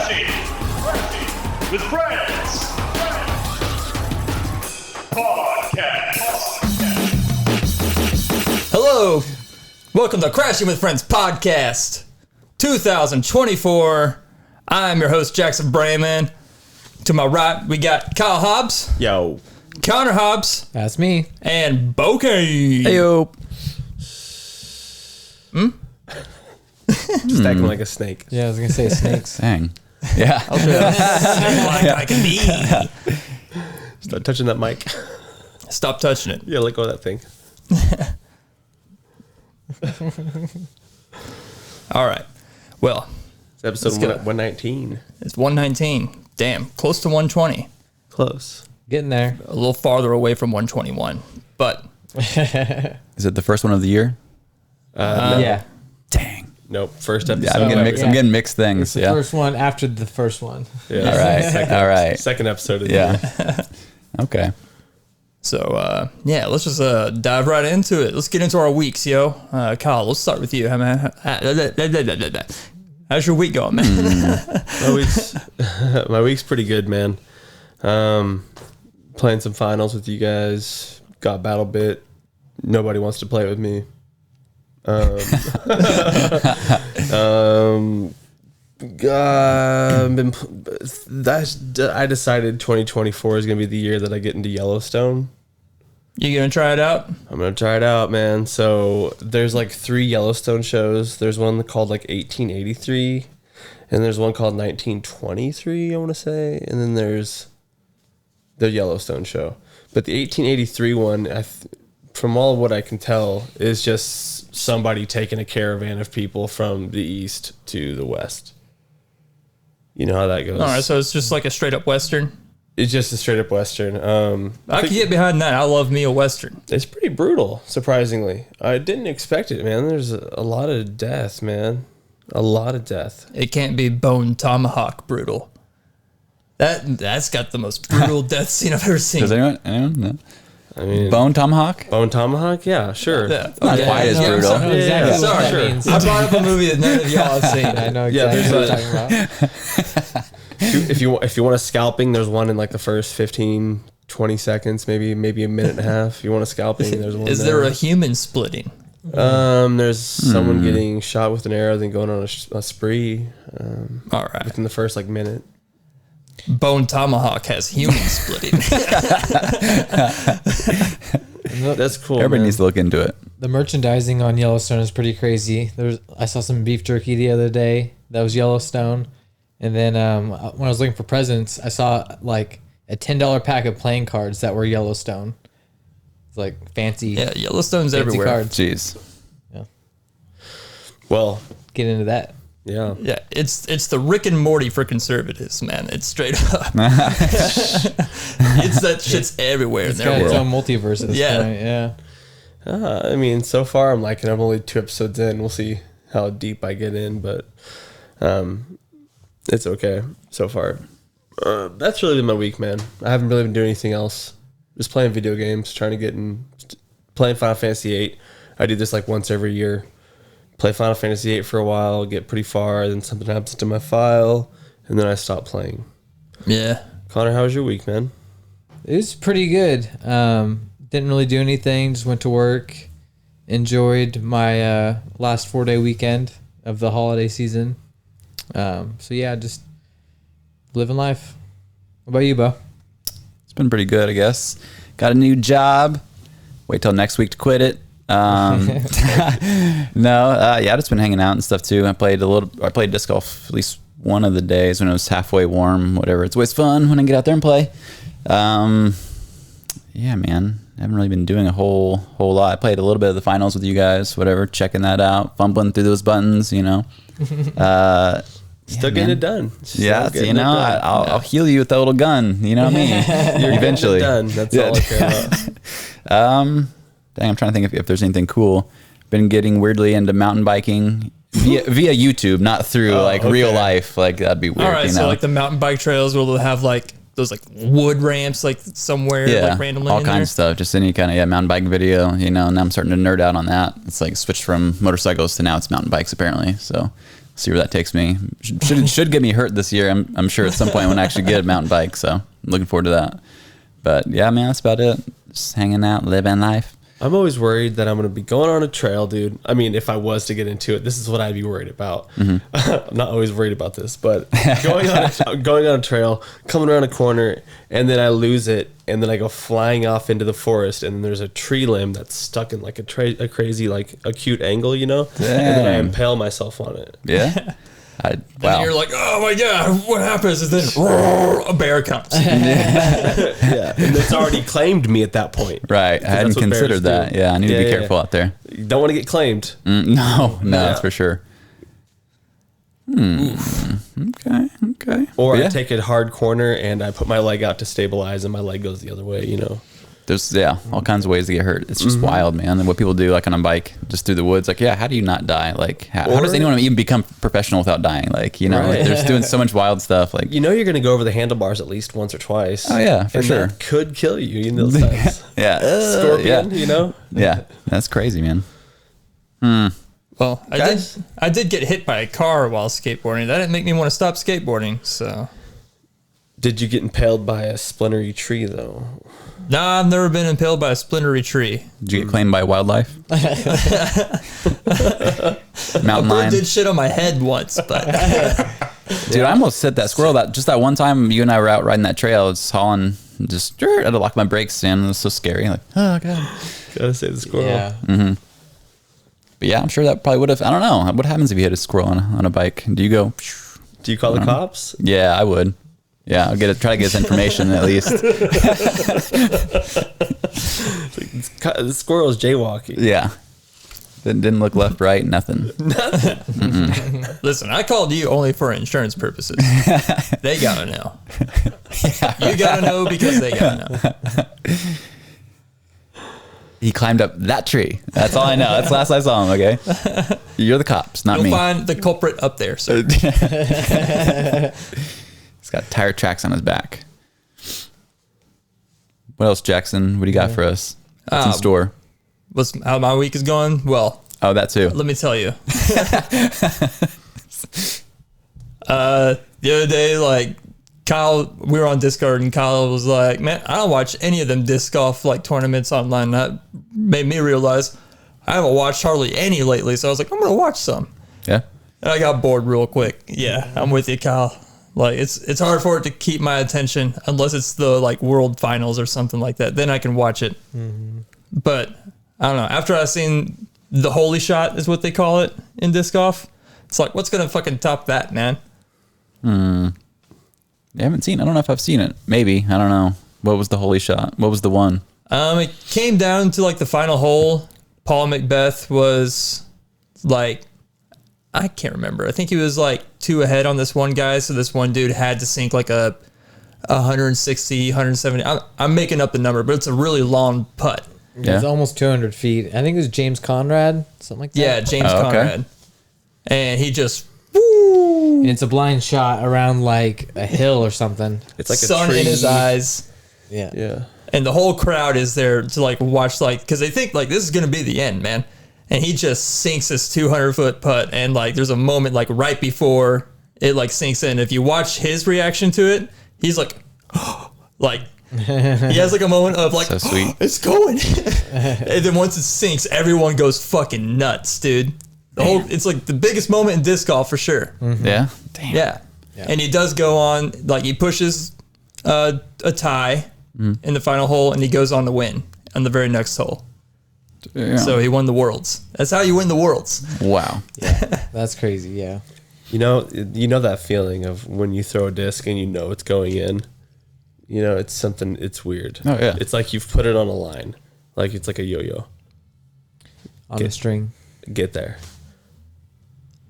Crashing with Friends Podcast. Hello, welcome to Crashing with Friends Podcast 2024. I'm your host, Jackson Brayman. To my right, we got Kyle Hobbs. Yo. Connor Hobbs. That's me. And Bokeh. Heyo. Just acting like a snake. Yeah, I was going to say snakes. Dang. Yeah. I can be. Start touching that mic. Stop touching it. Yeah, let go of that thing. All right. Well, It's episode Let's go. 119. it's 119. Damn, close to 120. Close. Getting there. A little farther away from 121. But Is it the first one of the year? Yeah. Dang. Nope. First episode. Yeah, I'm getting mixed things. It's the Yeah. first one after the first one. Yeah. All right. All right. Second episode of the year. Yeah. Okay. so, yeah, let's just dive right into it. Let's get into our weeks, yo. Kyle, let's start with you. How's your week going, man? My week's pretty good, man. Playing some finals with you guys. Got Battle Bit. Nobody wants to play with me. I decided 2024 is gonna be the year that I get into Yellowstone. You gonna try it out? I'm gonna try it out, man. So there's like 3 Yellowstone shows. There's one called like 1883, and there's one called 1923, I want to say, and then there's the Yellowstone show. But the 1883 one, from all of what I can tell, is just somebody taking a caravan of people from the east to the west. You know how that goes. All right, so it's just like a straight up Western. It's just a straight up Western. I can get behind that. I love me a Western. It's pretty brutal, surprisingly. I didn't expect it, man. There's a lot of death, man. A lot of death. It can't be Bone Tomahawk brutal. That's got the most brutal death scene I've ever seen. Does anyone? No. I mean, Bone Tomahawk? Bone Tomahawk? Yeah, sure. Yeah. Not quite as brutal. I know exactly what Sorry. that Sure. means. I brought up a movie that none of y'all have seen. I know Yeah, exactly there's what you're talking about. If you want a scalping, there's one in like the first 15, 20 seconds, maybe a minute and a half. If you want a scalping, there's one Is there a human splitting? There's someone getting shot with an arrow, then going on a spree All right. within the first like minute. Bone Tomahawk has human splitting. That's cool. Everybody man. needs to look into it. The merchandising on Yellowstone is pretty crazy. I saw some beef jerky the other day that was Yellowstone. And then when I was looking for presents, I saw like a $10 pack of playing cards that were Yellowstone. It's like fancy. Yeah, Yellowstone's fancy everywhere. cards. Jeez. Well, Get into that. yeah. Yeah, it's the Rick and Morty for conservatives, man. It's straight up. It's that shit's everywhere in It's their got its world. own multiverse at this Yeah. point. Yeah. I mean, so far I'm liking it. I'm only 2 episodes in. We'll see how deep I get in, but it's okay so far. That's really been my week, man. I haven't really been doing anything else. Just playing video games, trying to get in, playing Final Fantasy VIII. I do this like once every year. Play Final Fantasy VIII for a while, get pretty far, then something happens to my file, and then I stop playing. Yeah. Connor, how was your week, man? It was pretty good. Didn't really do anything. Just went to work. Enjoyed my last 4-day weekend of the holiday season. So yeah, just living life. What about you, Bo? It's been pretty good, I guess. Got a new job. Wait till next week to quit it. Yeah, I've just been hanging out and stuff too. I played disc golf at least one of the days when it was halfway warm, whatever. It's always fun when I get out there and play. Yeah, man. I haven't really been doing a whole lot. I played a little bit of the finals with you guys, whatever, checking that out, fumbling through those buttons, you know. Still getting it done. Yeah, so, you know, I'll heal you with that little gun. You know what I mean? You're Eventually. getting it done. That's all I care about. Dang, I'm trying to think if there's anything cool. Been getting weirdly into mountain biking via YouTube, not through real life. Like that'd be weird. All right, you so know? like the mountain bike trails will have like those like wood ramps like somewhere like randomly all in kinds there. of stuff. Just any kind of mountain biking video. You know, and I'm starting to nerd out on that. It's like switched from motorcycles to now it's mountain bikes apparently. So See where that takes me. Should get me hurt this year. I'm sure at some point when I actually get a mountain bike. So I'm looking forward to that. But yeah, man, that's about it. Just hanging out, living life. I'm always worried that I'm going to be going on a trail, dude. I mean, if I was to get into it, this is what I'd be worried about. I'm not always worried about this, but going on a trail, coming around a corner, and then I lose it, and then I go flying off into the forest, and there's a tree limb that's stuck in like a crazy, like acute angle, you know? Damn. And then I impale myself on it. Yeah. And Wow. you're like, oh my God, what happens? And then roar, a bear comes. Yeah. And it's already claimed me at that point. Right. I hadn't that's what bears considered that. do. Yeah. I need to Yeah, be yeah, careful out there. You don't want to get claimed. No, Yeah. that's for sure. Okay. Or Yeah. I take a hard corner and I put my leg out to stabilize and my leg goes the other way, you know? There's all kinds of ways to get hurt. It's just wild, man. And what people do, like on a bike, just through the woods, like, yeah, how do you not die? Like, how does Or- anyone even become professional without dying? Like, you know, like, Right. they're just doing so much wild stuff. Like, You know you're going to go over the handlebars at least once or twice. Oh, yeah, for and sure. That could kill you in those times. yeah, Scorpion, you know? yeah, that's crazy, man. Well, Guys? I did get hit by a car while skateboarding. That didn't make me want to stop skateboarding. So, Did you get impaled by a splintery tree, though? nah, I've never been impaled by a splintery tree. Did you get claimed by wildlife? Mountain Bird lion. did shit on my head once, but Dude, I almost hit that squirrel. That one time you and I were out riding that trail, just hauling, I had to lock my brakes in. It was so scary. Like, oh god. Gotta say the squirrel. Yeah. But yeah, I'm sure that probably would have. I don't know. What happens if you hit a squirrel on a bike? Do you go? Do you call the cops? Yeah, I would. Yeah, I'll try to get his information at least. The squirrel's jaywalking. Yeah. Didn't look left, right, nothing. listen, I called you only for insurance purposes. They gotta know. You gotta know because they gotta know. He climbed up that tree. That's all I know. That's the last I saw him, okay? You're the cops, not You'll me. find the culprit up there, sir. He's got tire tracks on his back. What else, Jackson? What do you got for us? What's in store? How my week is going? Well, Oh, that too. let me tell you. The other day, like Kyle, we were on Discord, and Kyle was like, "Man, I don't watch any of them disc golf like tournaments online." That made me realize I haven't watched hardly any lately. So I was like, "I'm gonna watch some," Yeah. and I got bored real quick. Yeah, I'm with you, Kyle. Like it's hard for it to keep my attention unless it's the like World Finals or something like that. Then I can watch it. But I don't know. After I seen the holy shot is what they call it in disc golf, it's like, what's gonna fucking top that, man? I haven't seen. I don't know if I've seen it. Maybe. I don't know. What was the holy shot? What was the one? It came down to like the final hole. Paul Macbeth was like, I can't remember. I think he was like 2 ahead on this one guy. So this one dude had to sink like a 160, 170. I'm making up the number, but it's a really long putt. Yeah. It's almost 200 feet. I think it was James Conrad, something like that. Yeah, James Oh, okay. Conrad. And he just And it's a blind shot around like a hill or something. It's like sun a tree. in his eyes. Yeah. Yeah. And the whole crowd is there to like watch, like, because they think like this is going to be the end, man. And he just sinks this 200-foot putt. And like there's a moment like right before it like sinks in. If you watch his reaction to it, he's like, like, he has like a moment of like, So sweet. it's going. And then once it sinks, everyone goes fucking nuts, dude. The whole, it's like the biggest moment in disc golf for sure. Yeah. Damn. Yeah. And he does go on, like he pushes a tie in the final hole and he goes on to win on the very next hole. Yeah. So he won the Worlds. That's how you win the Worlds. Wow. That's crazy. Yeah. You know that feeling of when you throw a disc and you know it's going in. You know, it's something. It's weird. Oh, yeah. It's like you've put it on a line, like it's like a yo-yo. On the string. Get there.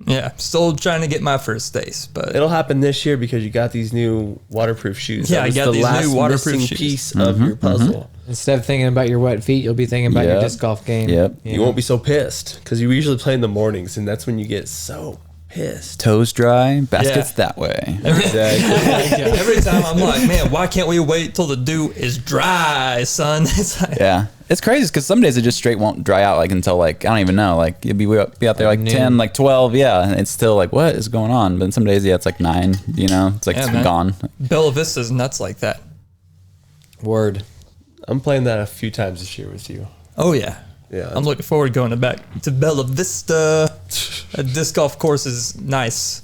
Yeah. Still trying to get my first ace, but It'll happen this year because you got these new waterproof shoes. Yeah, That I was got the these last new waterproof missing shoes. piece of your puzzle. Instead of thinking about your wet feet, you'll be thinking about your Yep. disc golf game. Yep. You won't be so pissed because you usually play in the mornings, and that's when you get so pissed. Toes dry, baskets Yeah. that way. Exactly. every time I'm like, man, why can't we wait till the dew is dry, son? It's like, Yeah. It's crazy because some days it just straight won't dry out like until like I don't even know, like you'll be out there like Noon. 10, like 12, yeah, and it's still like what is going on? But some days, yeah, it's like 9, you know, it's like Yeah, it's man. gone. Bella Vista's nuts like that. Word. I'm playing that a few times this year with you. Oh yeah. Yeah. I'm looking forward to going back to Bella Vista. A disc golf course is nice.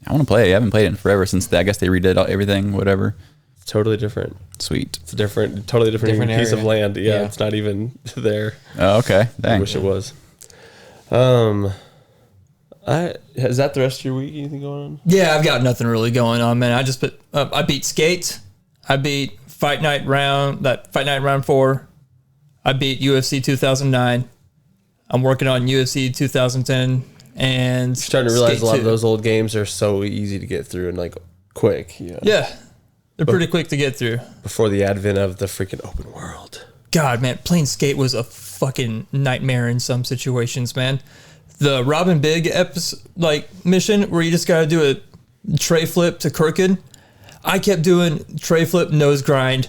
I want to play it. I haven't played it in forever since I guess they redid everything, whatever. It's totally different. Sweet. It's a totally different piece of area. land. Yeah, Yeah. it's not even there. Oh, okay. I Dang. wish it was. Is that the rest of your week? Anything going on? Yeah, I've got nothing really going on, man. I just I beat Skate. I beat Fight Night round 4. I beat UFC 2009. I'm working on UFC 2010 and Starting to realize Skate a lot 2. of those old games are so easy to get through and like quick. Yeah. Yeah, they're pretty quick to get through. Before the advent of the freaking open world. God, man, playing Skate was a fucking nightmare in some situations, man. The Robin Big mission where you just gotta do a tray flip to crooked. I kept doing tray flip nose grind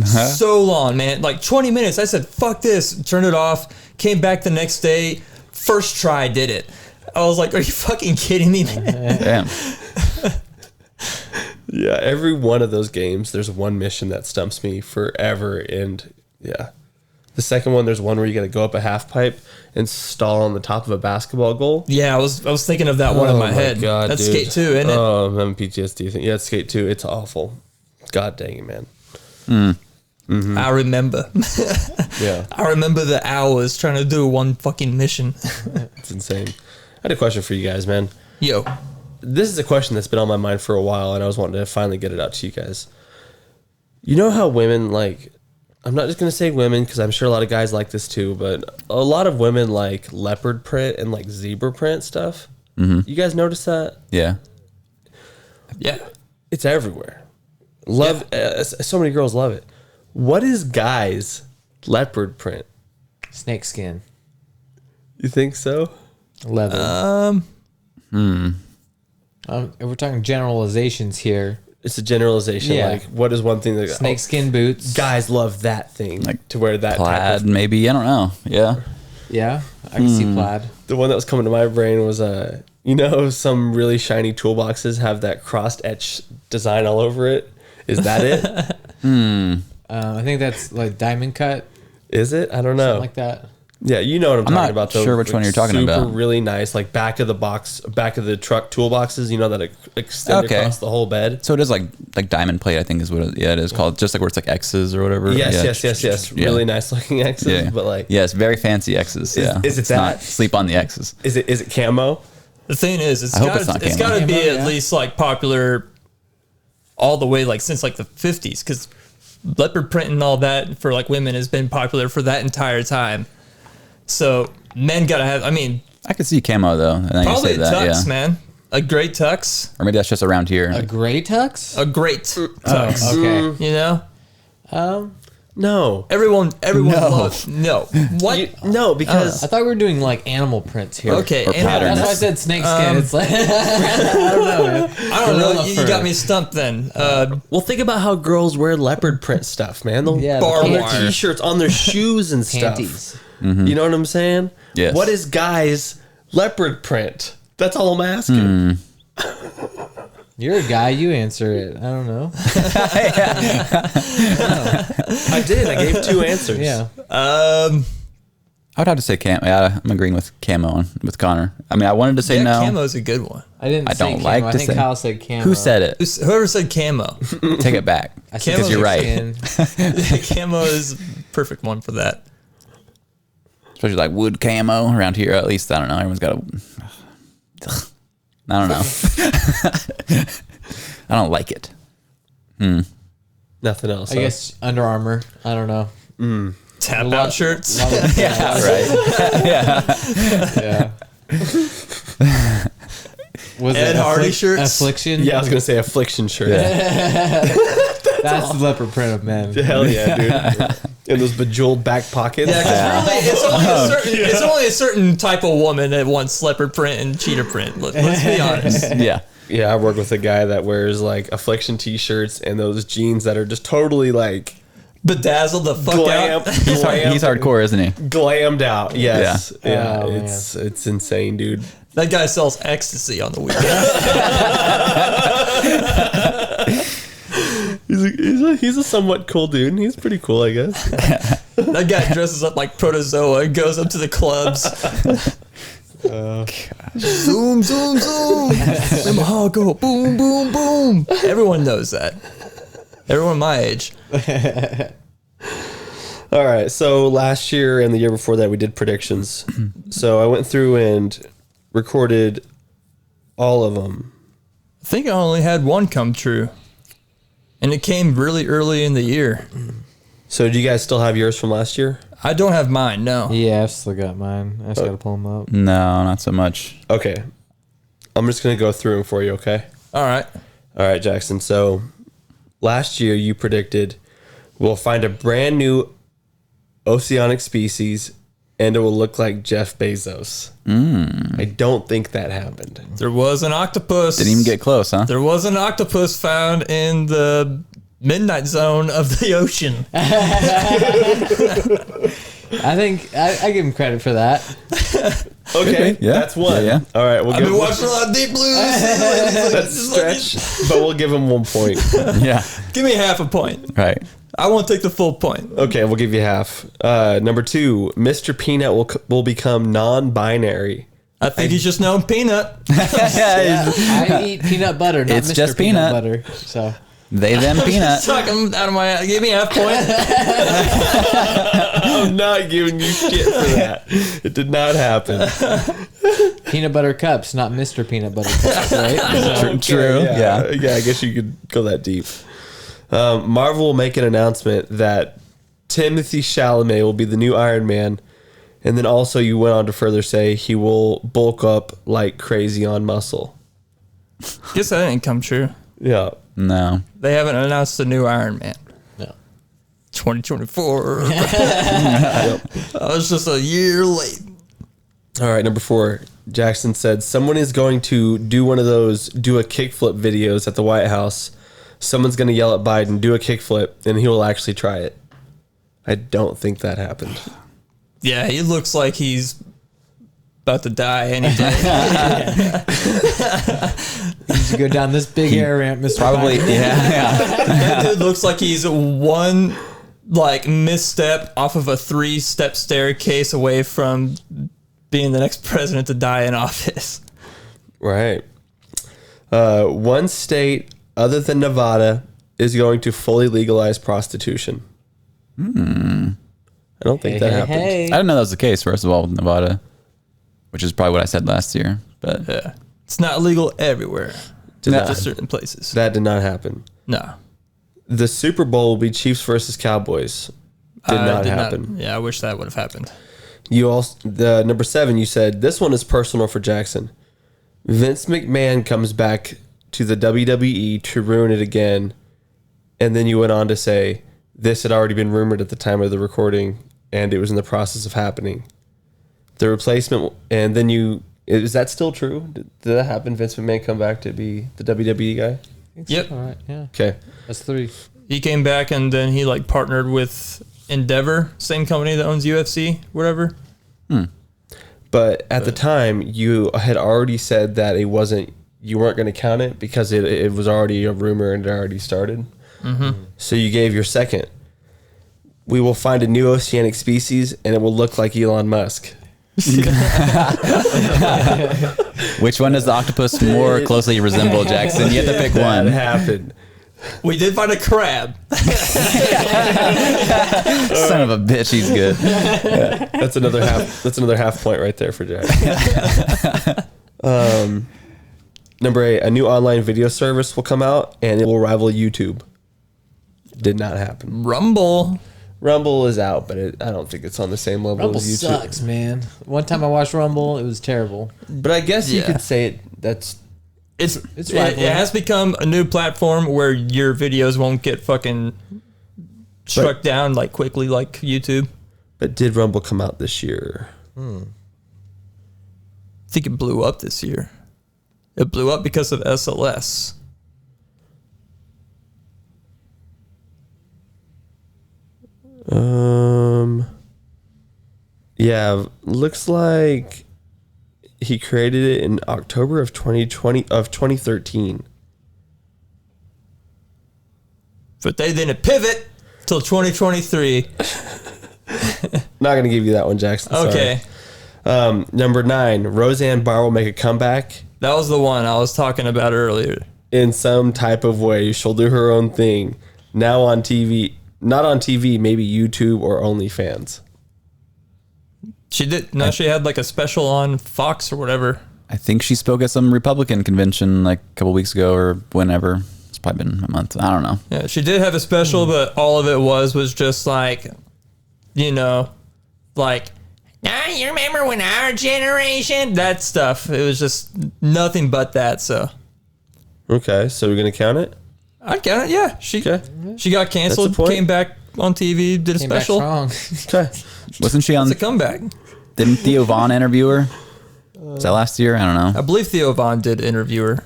so long, man. Like 20 minutes. I said, fuck this. Turned it off. Came back the next day. First try, did it. I was like, are you fucking kidding me, man? Damn. Yeah, every one of those games, there's one mission that stumps me forever. And yeah. The second one, there's one where you got to go up a half pipe and stall on the top of a basketball goal. Yeah, I was thinking of that one in my head. God, That's dude. Skate 2, isn't it? Oh, I'm having PTSD thing. Yeah, it's Skate 2. It's awful. God dang it, man. I remember. Yeah, I remember the hours trying to do one fucking mission. it's insane. I had a question for you guys, man. Yo. This is a question that's been on my mind for a while, and I was wanting to finally get it out to you guys. You know how women, like, I'm not just going to say women, because I'm sure a lot of guys like this too, but a lot of women like leopard print and like zebra print stuff. You guys notice that? Yeah. Yeah. It's everywhere. So many girls love it. What is guys leopard print? Snake skin. You think so? Leather. If we're talking generalizations here. It's a generalization. Yeah. Like, what is one thing that Snakeskin boots. guys love that thing? Like to wear that type Plaid, of. maybe. I don't know. Yeah. Yeah, I can see plaid. The one that was coming to my brain was you know, some really shiny toolboxes have that crossed etch design all over it. Is that it? I think that's like diamond cut, Is it? I don't know. something like that. Yeah, you know what I'm I'm talking not about. Though. sure which one you're talking super about. Really nice, like back of the truck toolboxes. You know that extend Okay. across the whole bed. So it is like diamond plate, I think is what it is called. Just like where it's like X's or whatever. Yes, Yeah. yes. Yeah. Really nice looking X's, Yeah. but like, yes, very fancy X's. Yeah. is it It's that? not sleep on the X's. is it camo? The thing is, I hope it's not it's camo. got to be Camo, at yeah. least like popular all the way like since like the 50s, because leopard print and all that for like women has been popular for that entire time. So men gotta have. I mean, I could see camo though. And I probably say a that, tux, yeah. man. A great tux, Or maybe that's just around here. A gray tux? a great tux. Okay. You know, No. everyone No. loves no. What? No, because I thought we were doing like animal prints here. Okay, or and pattern. That's why I said snakeskin. It's like I don't know, man. I don't know. Vanilla You fur. got me stumped then. well, think about how girls wear leopard print stuff, man. They'll Yeah, Bar on their wire. t-shirts, on their shoes and stuff. Panties. You know what I'm saying? Yes. What is guys leopard print? That's all I'm asking. You're a guy. You answer it. I don't know. I did. I gave 2 answers. Yeah. I would have to say camo. Yeah, I'm agreeing with camo with Connor. I mean, I wanted to say Yeah, no. camo's a good one. I didn't. I say don't camo. like I to think say- Kyle said camo. Who said it? Whoever said camo, Take it back. I said Because you're right. snakeskin. camo is perfect one for that. Especially like wood camo around here. At least I don't know. Everyone's got a. I don't know. I don't like it. Nothing else. I guess Under Armour. I don't know. Tap lot- out shirts. Yeah, right. Yeah. Was Ed it Hardy shirts? Affliction? Yeah, I was gonna say affliction shirt. That's the leopard print of men. Hell yeah, dude. In those bejeweled back pockets. Yeah, 'cause really, it's only a certain type of woman that wants leopard print and cheetah print. Let's be honest. Yeah. Yeah, I work with a guy that wears like affliction t-shirts and those jeans that are just totally like Bedazzled the fuck out. He's hardcore, isn't he? Glammed out. Yes. Yeah. Oh, It's insane, dude. That guy sells ecstasy on the weekend. He's a somewhat cool dude. He's pretty cool, I guess. That guy dresses up like Protozoa and goes up to the clubs. Zoom, zoom, zoom. Let my heart go boom, boom, boom. Everyone knows that. Everyone my age. All right. So last year and the year before that, we did predictions. So I went through and recorded all of them. I think I only had one come true. And it came really early in the year. So do you guys still have yours from last year? I don't have mine, no. Yeah, I've still got mine. I just got to pull them up. No, not so much. Okay. I'm just going to go through them for you, okay? All right. All right, Jackson. So last year you predicted we'll find a brand new oceanic species and it will look like Jeff Bezos. I don't think that happened. There was an octopus. Didn't even get close, huh? There was an octopus found in the midnight zone of the ocean. I think I give him credit for that. Okay, Yeah. that's one. Yeah. All right, I've been watching a lot of Deep Blues. That's a stretch, but we'll give him 1 point. Yeah. Give me half a point. Right. I won't take the full point. Okay, we'll give you half. Number 2, Mr. Peanut will become non-binary. I think he's just known Peanut. I eat peanut butter, not It's Mr. just peanut peanut. butter. So They them peanut. Talking out of my. Give me half point. I'm not giving you shit for that. It did not happen. peanut butter cups, not Mr. Peanut Butter Cups, right? So, True. Yeah. Yeah, I guess you could go that deep. Marvel will make an announcement that Timothy Chalamet will be the new Iron Man. And then also you went on to further say he will bulk up like crazy on muscle. Guess that didn't come true. Yeah. No. They haven't announced the new Iron Man. no. 2024. I was just a year late. All right, number 4. Jackson said someone is going to do a kickflip videos at the White House. Someone's going to yell at Biden, do a kickflip, and he will actually try it. I don't think that happened. Yeah, he looks like he's about to die any day. You need to go down this big air ramp, Mr. Probably. Biden. Yeah. That dude looks like he's one misstep off of a 3-step staircase away from being the next president to die in office. Right. One state other than Nevada is going to fully legalize prostitution. I don't think that happened. I didn't know that was the case, first of all, with Nevada, which is probably what I said last year. But Yeah. It's not legal everywhere. No. Just certain places. That did not happen. No. The Super Bowl will be Chiefs versus Cowboys. Did not happen. Yeah, I wish that would have happened. You also the number 7. You said this one is personal for Jackson. Vince McMahon comes back to the WWE to ruin it again, and then you went on to say this had already been rumored at the time of the recording, and it was in the process of happening. The replacement, and then is that still true? Did that happen? Vince McMahon come back to be the WWE guy? Yep. All right, yeah. Okay. That's 3. He came back and then he partnered with Endeavor, same company that owns UFC, whatever. But at the time, you had already said that you weren't going to count it because it was already a rumor and it already started. So you gave your second. We will find a new oceanic species and it will look like Elon Musk. which one does the octopus more closely resemble, Jackson? You have to pick That one. happened. We did find a crab. Son of a bitch, he's good. That's another half point right there for Jack. Number 8, a new online video service will come out and it will rival YouTube. Did not happen. Rumble. Rumble is out, but I don't think it's on the same level Rumble as YouTube. sucks, man. One time I watched Rumble, it was terrible. But I guess you Yeah. could say it. It rivaling. has become a new platform where your videos won't get fucking struck down quickly like YouTube. But did Rumble come out this year? I think it blew up this year. It blew up because of SLS. Yeah, looks like he created it in October of 2013. But they didn't pivot till 2023. Not gonna give you that one, Jackson. Sorry. Okay. Number 9, Roseanne Barr will make a comeback That was the one I was talking about earlier. in some type of way. She'll do her own thing. Now on TV, not on TV, maybe YouTube or OnlyFans. She did. No, she had like a special on Fox or whatever. I think she spoke at some Republican convention like a couple weeks ago or whenever. It's probably been a month. I don't know. Yeah, she did have a special, but all of it was just like, like, you remember when our generation? That stuff. It was just nothing but that. So Okay, so we're gonna count it. I'd count it. Yeah, she got canceled, That's the point. came back on TV, did a Came back special. strong. Okay. Wasn't she on? It's a comeback. Didn't Theo Vaughn interview her? Was that last year? I don't know. I believe Theo Vaughn did interview her.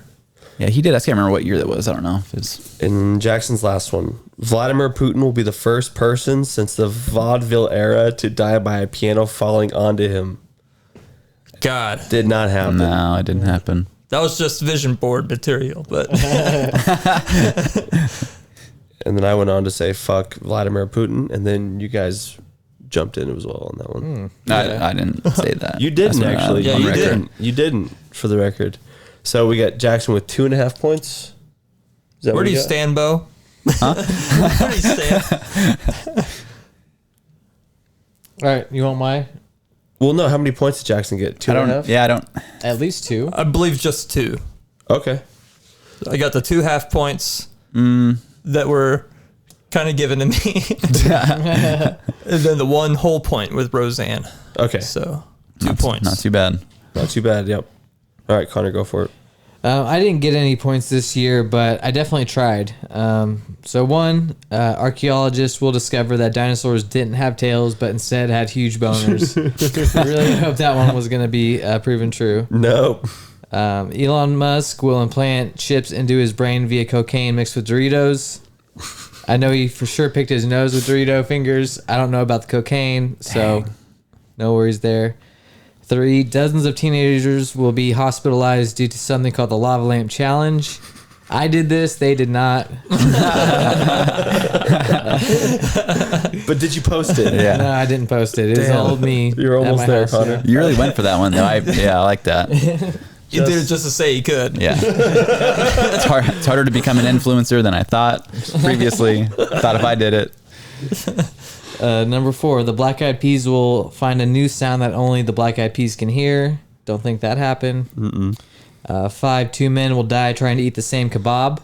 Yeah, he did. I can't remember what year that was. I don't know if it's. And Jackson's last one. Vladimir Putin will be the first person since the vaudeville era to die by a piano falling onto him. God, Did not happen. No, it didn't happen. that was just vision board material. But And then I went on to say, fuck Vladimir Putin. And then you guys jumped in as well on that one. I didn't say that. You didn't, That's actually. Yeah, on you record. didn't. You didn't, for the record. So we got Jackson with 2.5 points. Is that where what do you got? stand, Bo? Where do you stand? All right, you want my Well, no. How many points did Jackson get? Two I and a don't. half? Yeah, I don't. at least 2? I believe just 2. Okay. I got the 2 half points that were kind of given to me, and then the 1 whole point with Roseanne. Okay. So 2 Not, points. Not too bad. Not too bad. Yep. All right, Connor, go for it. I didn't get any points this year, but I definitely tried. So one, archaeologists will discover that dinosaurs didn't have tails, but instead had huge boners. I really hope that one was going to be proven true. Nope. Elon Musk will implant chips into his brain via cocaine mixed with Doritos. I know he for sure picked his nose with Dorito fingers. I don't know about the cocaine, so no worries there. 3, dozens of teenagers will be hospitalized due to something called the lava lamp challenge. I did this, they did not. But did you post it? Yeah. No, I didn't post it. It was all me. You're at almost my there, house, Connor. yeah. You really went for that one, though. I like that. You did it just to say you could. Yeah. It's harder to become an influencer than I thought previously. Thought if I did it. Number 4, the Black Eyed Peas will find a new sound that only the Black Eyed Peas can hear. Don't think that happened. 5, 2 men will die trying to eat the same kebab.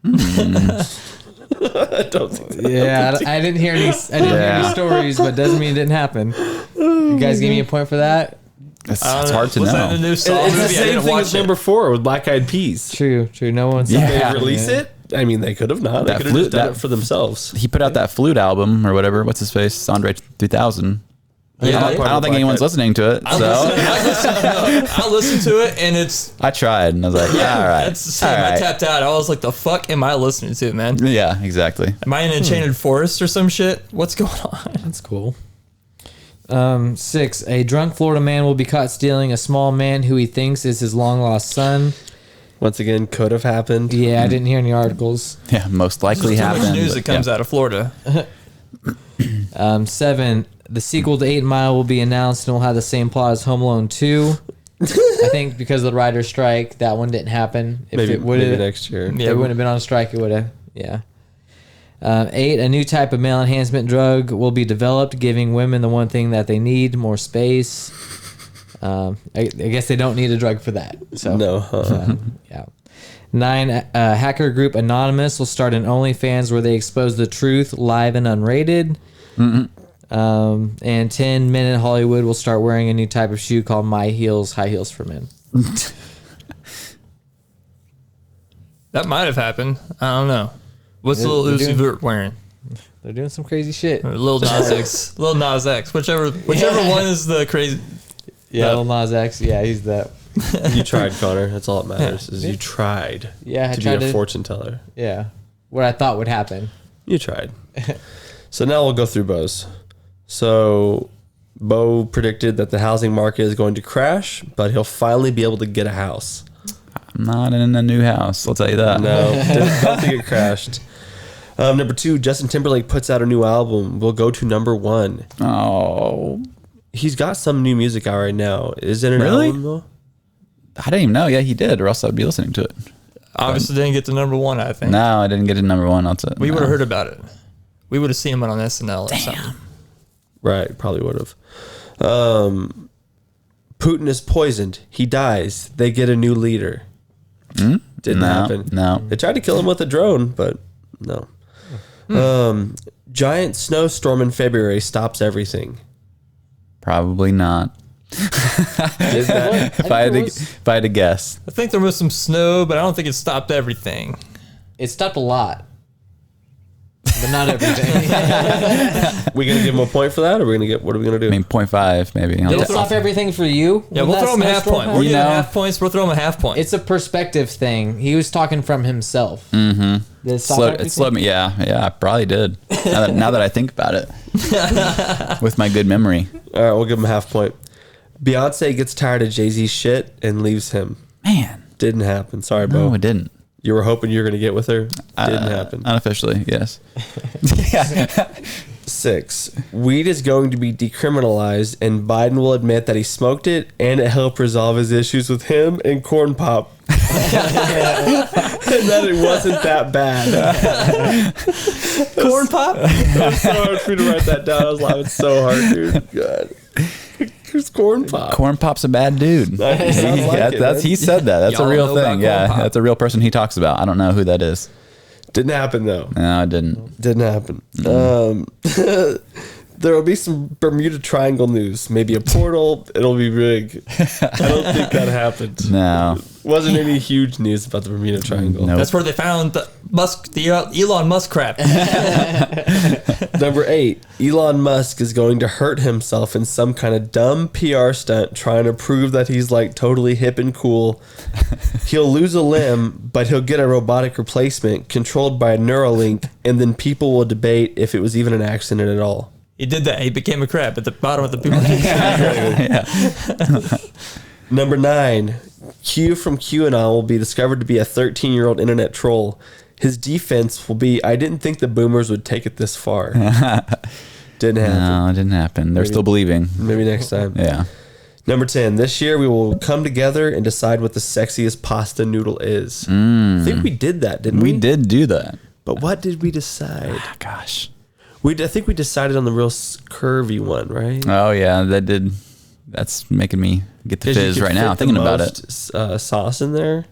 I don't think that. Yeah, I didn't hear any stories, but doesn't mean it didn't happen. You guys give me a point for that? It's hard to Was know. that in the new Saw It's movie? the I same didn't thing watch as it. number 4 with Black Eyed Peas. True. No one saw Yeah. They that. release it? I mean, they could have not. They That could have just flute- done that- it for themselves. He put out that flute album or whatever. What's his face? Andre 3000. Yeah, I don't think anyone's listening to it. So I listened to it, and it's I tried and I was like, all right. that's the same. all I right. tapped out. I was like, "The fuck am I listening to, man? Yeah, exactly. Am I in an enchanted forest or some shit? What's going on?" That's cool. 6, a drunk Florida man will be caught stealing a small man who he thinks is his long lost son. Once again, could have happened. Yeah, I didn't hear any articles. Yeah, most likely Too much happened. news but that comes yeah. out of Florida. 7, the sequel to 8 Mile will be announced and will have the same plot as Home Alone 2. I think because of the writer's strike, that one didn't happen. If Maybe, it would maybe have, next year. if it wouldn't have been on strike, it would have. Yeah. 8, a new type of male enhancement drug will be developed, giving women the one thing that they need: more space. I guess they don't need a drug for that. So No. yeah. 9, hacker group Anonymous will start an OnlyFans where they expose the truth live and unrated. And 10, men in Hollywood will start wearing a new type of shoe called My Heels, high heels for men. That might have happened. I don't know. What's They're- Lil they're Uzi doing- Vert wearing? They're doing some crazy shit. Or Lil Nas X. Lil Nas X. Whichever one is the crazy. Yeah, Lil Nas X. Yeah, he's that. You tried, Connor. That's all that matters. Is you tried. Yeah, I to tried be a to. fortune teller. Yeah, what I thought would happen. You tried. So now we'll go through Bo's. So Bo predicted that the housing market is going to crash, but he'll finally be able to get a house. I'm not in a new house. I'll tell you that. No, don't think it crashed. Number 2, Justin Timberlake puts out a new album. Will go to number 1. Oh, He's got some new music out right now. Is it an Really? album though? I didn't even know. Yeah, he did, or else I'd be listening to it. Obviously didn't get to number 1, I think. No, I didn't get to number 1. I'll tell We would have heard about it. We would have seen him on SNL or something. Right, probably would have. Putin is poisoned. He dies. They get a new leader. Didn't happen. No. They tried to kill him with a drone, but no. Giant snowstorm in February stops everything. Probably not. Did that? If I had to guess, I think there was some snow, but I don't think it stopped everything. It stopped a lot, but not everything. We gonna give him a point for that, or what are we gonna do? I mean, 0.5 maybe. Did it stop everything for you? Yeah, when we'll that throw him a half snowstorm point. We're happened? You giving know- half points. We'll throw him a half point. It's a perspective thing. He was talking from himself. Mm-hmm. It slowed me. Yeah, I probably did. Now that I think about it, with my good memory. All right, we'll give him a half point. Beyonce gets tired of Jay-Z's shit and leaves him. Man, Didn't happen. Sorry, Bo. no, it didn't. You were hoping you were gonna get with her. Didn't happen. Unofficially, yes. 6. Weed is going to be decriminalized, and Biden will admit that he smoked it, and it helped resolve his issues with him and Corn Pop. And that it wasn't that bad. corn pop? It was so hard for me to write that down. I was laughing so hard, dude. God. Who's Corn Pop? Corn Pop's a bad dude. He sounds like it, man. He said that. That's Y'all a real know about thing. Corn Yeah, Pop. that's a real person he talks about. I don't know who that is. Didn't happen, though. No, it didn't. Didn't happen. There will be some Bermuda Triangle news. Maybe a portal. It'll be big. I don't think that happened. No. Wasn't any huge news about the Bermuda Triangle. No. That's where they found the Elon Musk crap. Number 8. Elon Musk is going to hurt himself in some kind of dumb PR stunt trying to prove that he's like totally hip and cool. He'll lose a limb, but he'll get a robotic replacement controlled by a Neuralink, and then people will debate if it was even an accident at all. He did that. He became a crab at the bottom of the people. Number 9. Q from QAnon will be discovered to be a 13-year-old internet troll. His defense will be, I didn't think the boomers would take it this far. Didn't happen. No, it didn't happen. They're still believing. Maybe next time. Yeah. Number 10. This year we will come together and decide what the sexiest pasta noodle is. I think we did that, didn't we? We did do that. But what did we decide? Gosh. I think we decided on the real curvy one, right? Oh yeah, that did. That's making me get the 'Cause you fizz could right now fit the thinking about it. most, sauce in there.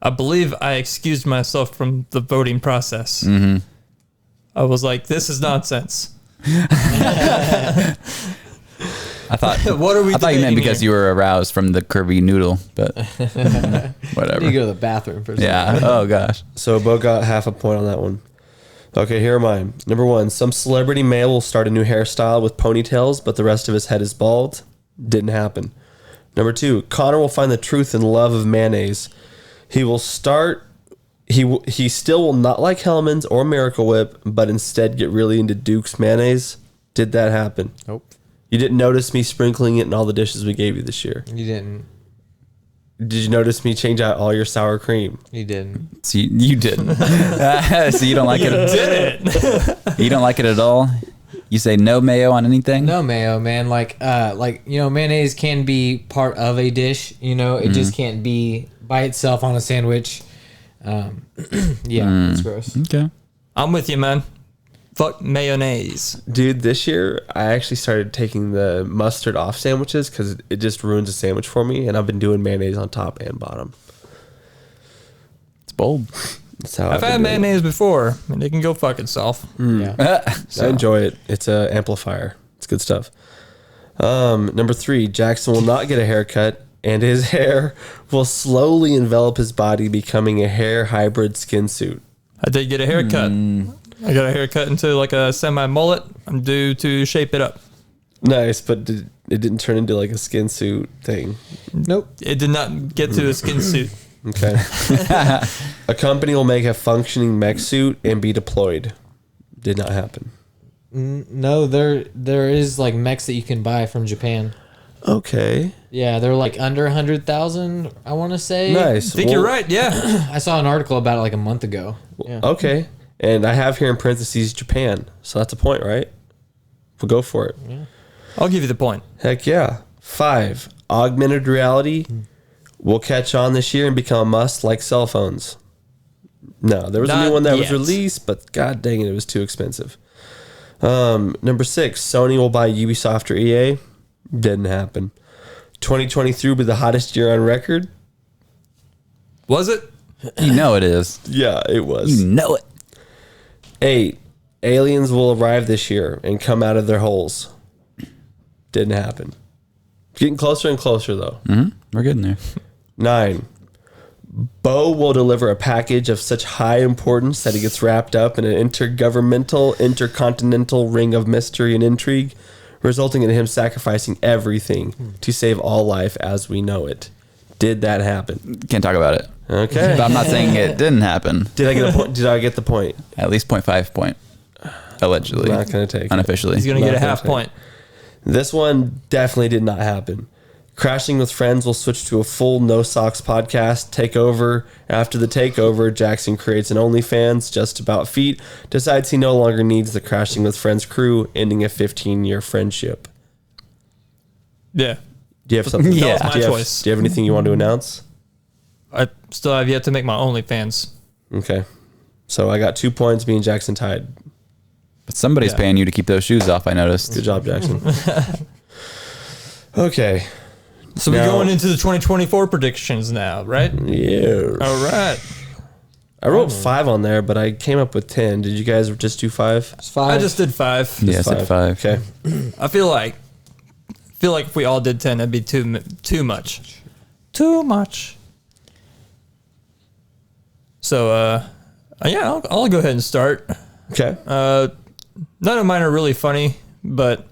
I believe I excused myself from the voting process. Mm-hmm. I was like, this is nonsense. I thought. What are we I thought you meant debating because here? you were aroused from the curvy noodle, but You whatever. go to the bathroom for a second. Yeah. Oh gosh. So Bo got half a point on that one. Okay, here are mine. Number 1. Some celebrity male will start a new hairstyle with ponytails, but the rest of his head is bald. Didn't happen. Number 2. Connor will find the truth and love of mayonnaise. He still will not like Hellman's or Miracle Whip, but instead get really into Duke's mayonnaise. Did that happen? Nope. You didn't notice me sprinkling it in all the dishes we gave you this year. You didn't. Did you notice me change out all your sour cream? You didn't. So you didn't. So you don't like it. Did it? You don't like it at all. You say no mayo on anything. No mayo, man. Like mayonnaise can be part of a dish. It just can't be by itself on a sandwich. Yeah, it's gross. Okay. I'm with you, man. Fuck mayonnaise. Dude, this year I actually started taking the mustard off sandwiches because it just ruins a sandwich for me, and I've been doing mayonnaise on top and bottom. It's bold. That's how I've been had doing it. mayonnaise before, and it can go fuck itself. Yeah. I enjoy it. It's a amplifier. It's good stuff. Number 3, Jackson will not get a haircut, and his hair will slowly envelop his body, becoming a hair hybrid skin suit. I did get a haircut. I got a haircut into like a semi-mullet. I'm due to shape it up. Nice, but it didn't turn into like a skin suit thing. Nope. It did not get to a skin suit. Okay. A company will make a functioning mech suit and be deployed. Did not happen. No, there is like mechs that you can buy from Japan. Okay. Yeah, they're like under 100,000. I want to say. Nice. I think you're right. Yeah. I saw an article about it like a month ago. Yeah. Okay. And I have here in parentheses Japan. So that's a point, right? We'll go for it. I'll give you the point. Heck yeah. 5. Augmented reality will catch on this year and become a must like cell phones. No, there was a Not new one that was yet. released, but god dang it, it was too expensive. Number 6, Sony will buy Ubisoft or EA. Didn't happen. 2023 will be the hottest year on record. Was it? You know it is. Yeah, it was. You know it. 8, aliens will arrive this year and come out of their holes. Didn't happen. Getting closer and closer though. We're getting there. 9, Bo will deliver a package of such high importance that he gets wrapped up in an intercontinental ring of mystery and intrigue, resulting in him sacrificing everything to save all life as we know it. Did that happen? Can't talk about it. Okay. But I'm not saying it didn't happen. Did I get a point? Did I get the point? At least 0.5 point. Allegedly. Not gonna take it. Unofficially. He's gonna get a Not gonna half take point. This one definitely did not happen. Crashing with Friends will switch to a full No Socks podcast takeover. After the takeover, Jackson creates an OnlyFans just about feet, decides he no longer needs the Crashing with Friends crew, ending a 15-year friendship. Yeah. Do you have something? Yeah. That was my do you have, choice. Do you have anything you want to announce? I still have yet to make my OnlyFans. Okay. So I got 2 points. Me and Jackson tied. But somebody's Yeah. paying you to keep those shoes off, I noticed. Good job, Jackson. Okay. So Now- we're going into the 2024 predictions now, right? Yeah. All right. I wrote 5 on there, but I came up with 10. Did you guys just do 5? It's 5. I just did 5. Yeah, I said 5. Okay. I feel like if we all did 10, that'd be too much. Too much. So yeah, I'll go ahead and start. Okay. None of mine are really funny, but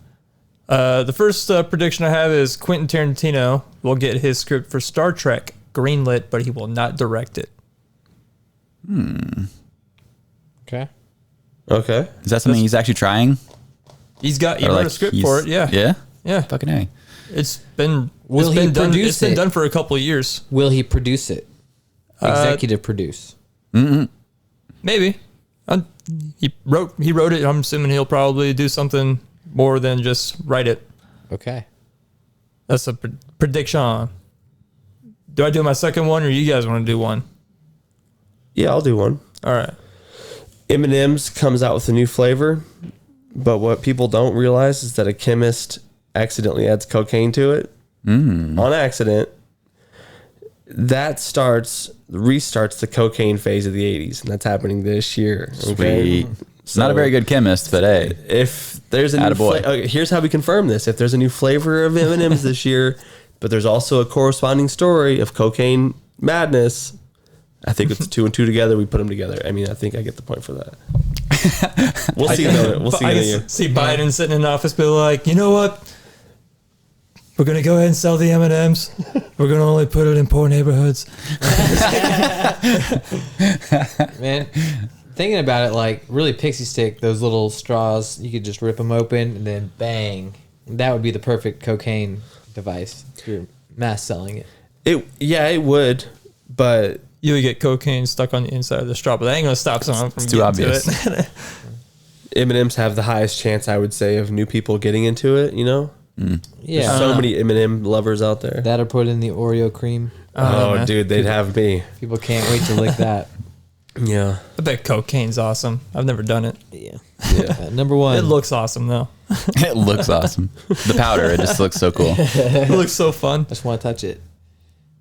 the first prediction I have is Quentin Tarantino will get his script for Star Trek greenlit, but he will not direct it. Okay. Okay. Is that something he's actually trying? He Or wrote a script for it. Yeah. Yeah? Yeah. Fucking A. It's been Will it's he been done. produce It's been it? done for a couple of years. Will he produce it? Executive produce. Maybe. He wrote it. I'm assuming he'll probably do something more than just write it. Okay. That's a prediction. Do I do my second one, or you guys want to do one? Yeah, I'll do one. All right. M&M's comes out with a new flavor, but what people don't realize is that a chemist accidentally adds cocaine to it on accident. That restarts the cocaine phase of the 80s, and that's happening this year. Okay? Sweet. Not a very good chemist, but hey. If there's a new Attaboy. okay, here's how we confirm this. If there's a new flavor of M&M's this year, but there's also a corresponding story of cocaine madness, I think it's 2 and 2 together. We put them together. I mean, I think I get the point for that. We'll see. We'll see. I in a can year. see Biden sitting in office, be like, you know what? We're gonna go ahead and sell the M&Ms. We're gonna only put it in poor neighborhoods. Man, thinking about it, like really pixie stick, those little straws, you could just rip them open and then bang. That would be the perfect cocaine device if you're mass selling it. It would, but You would get cocaine stuck on the inside of the straw, but that ain't gonna stop someone from too getting obvious. to it. M&Ms have the highest chance, I would say, of new people getting into it. You know, Yeah. There's so many M&M lovers out there. That or put in the Oreo cream. Oh, man. dude, they'd have me. People can't wait to lick that. Yeah. I bet cocaine's awesome. I've never done it. Yeah. Yeah. Number one. It looks awesome though. It looks awesome. The powder, it just looks so cool. It looks so fun. I just want to touch it.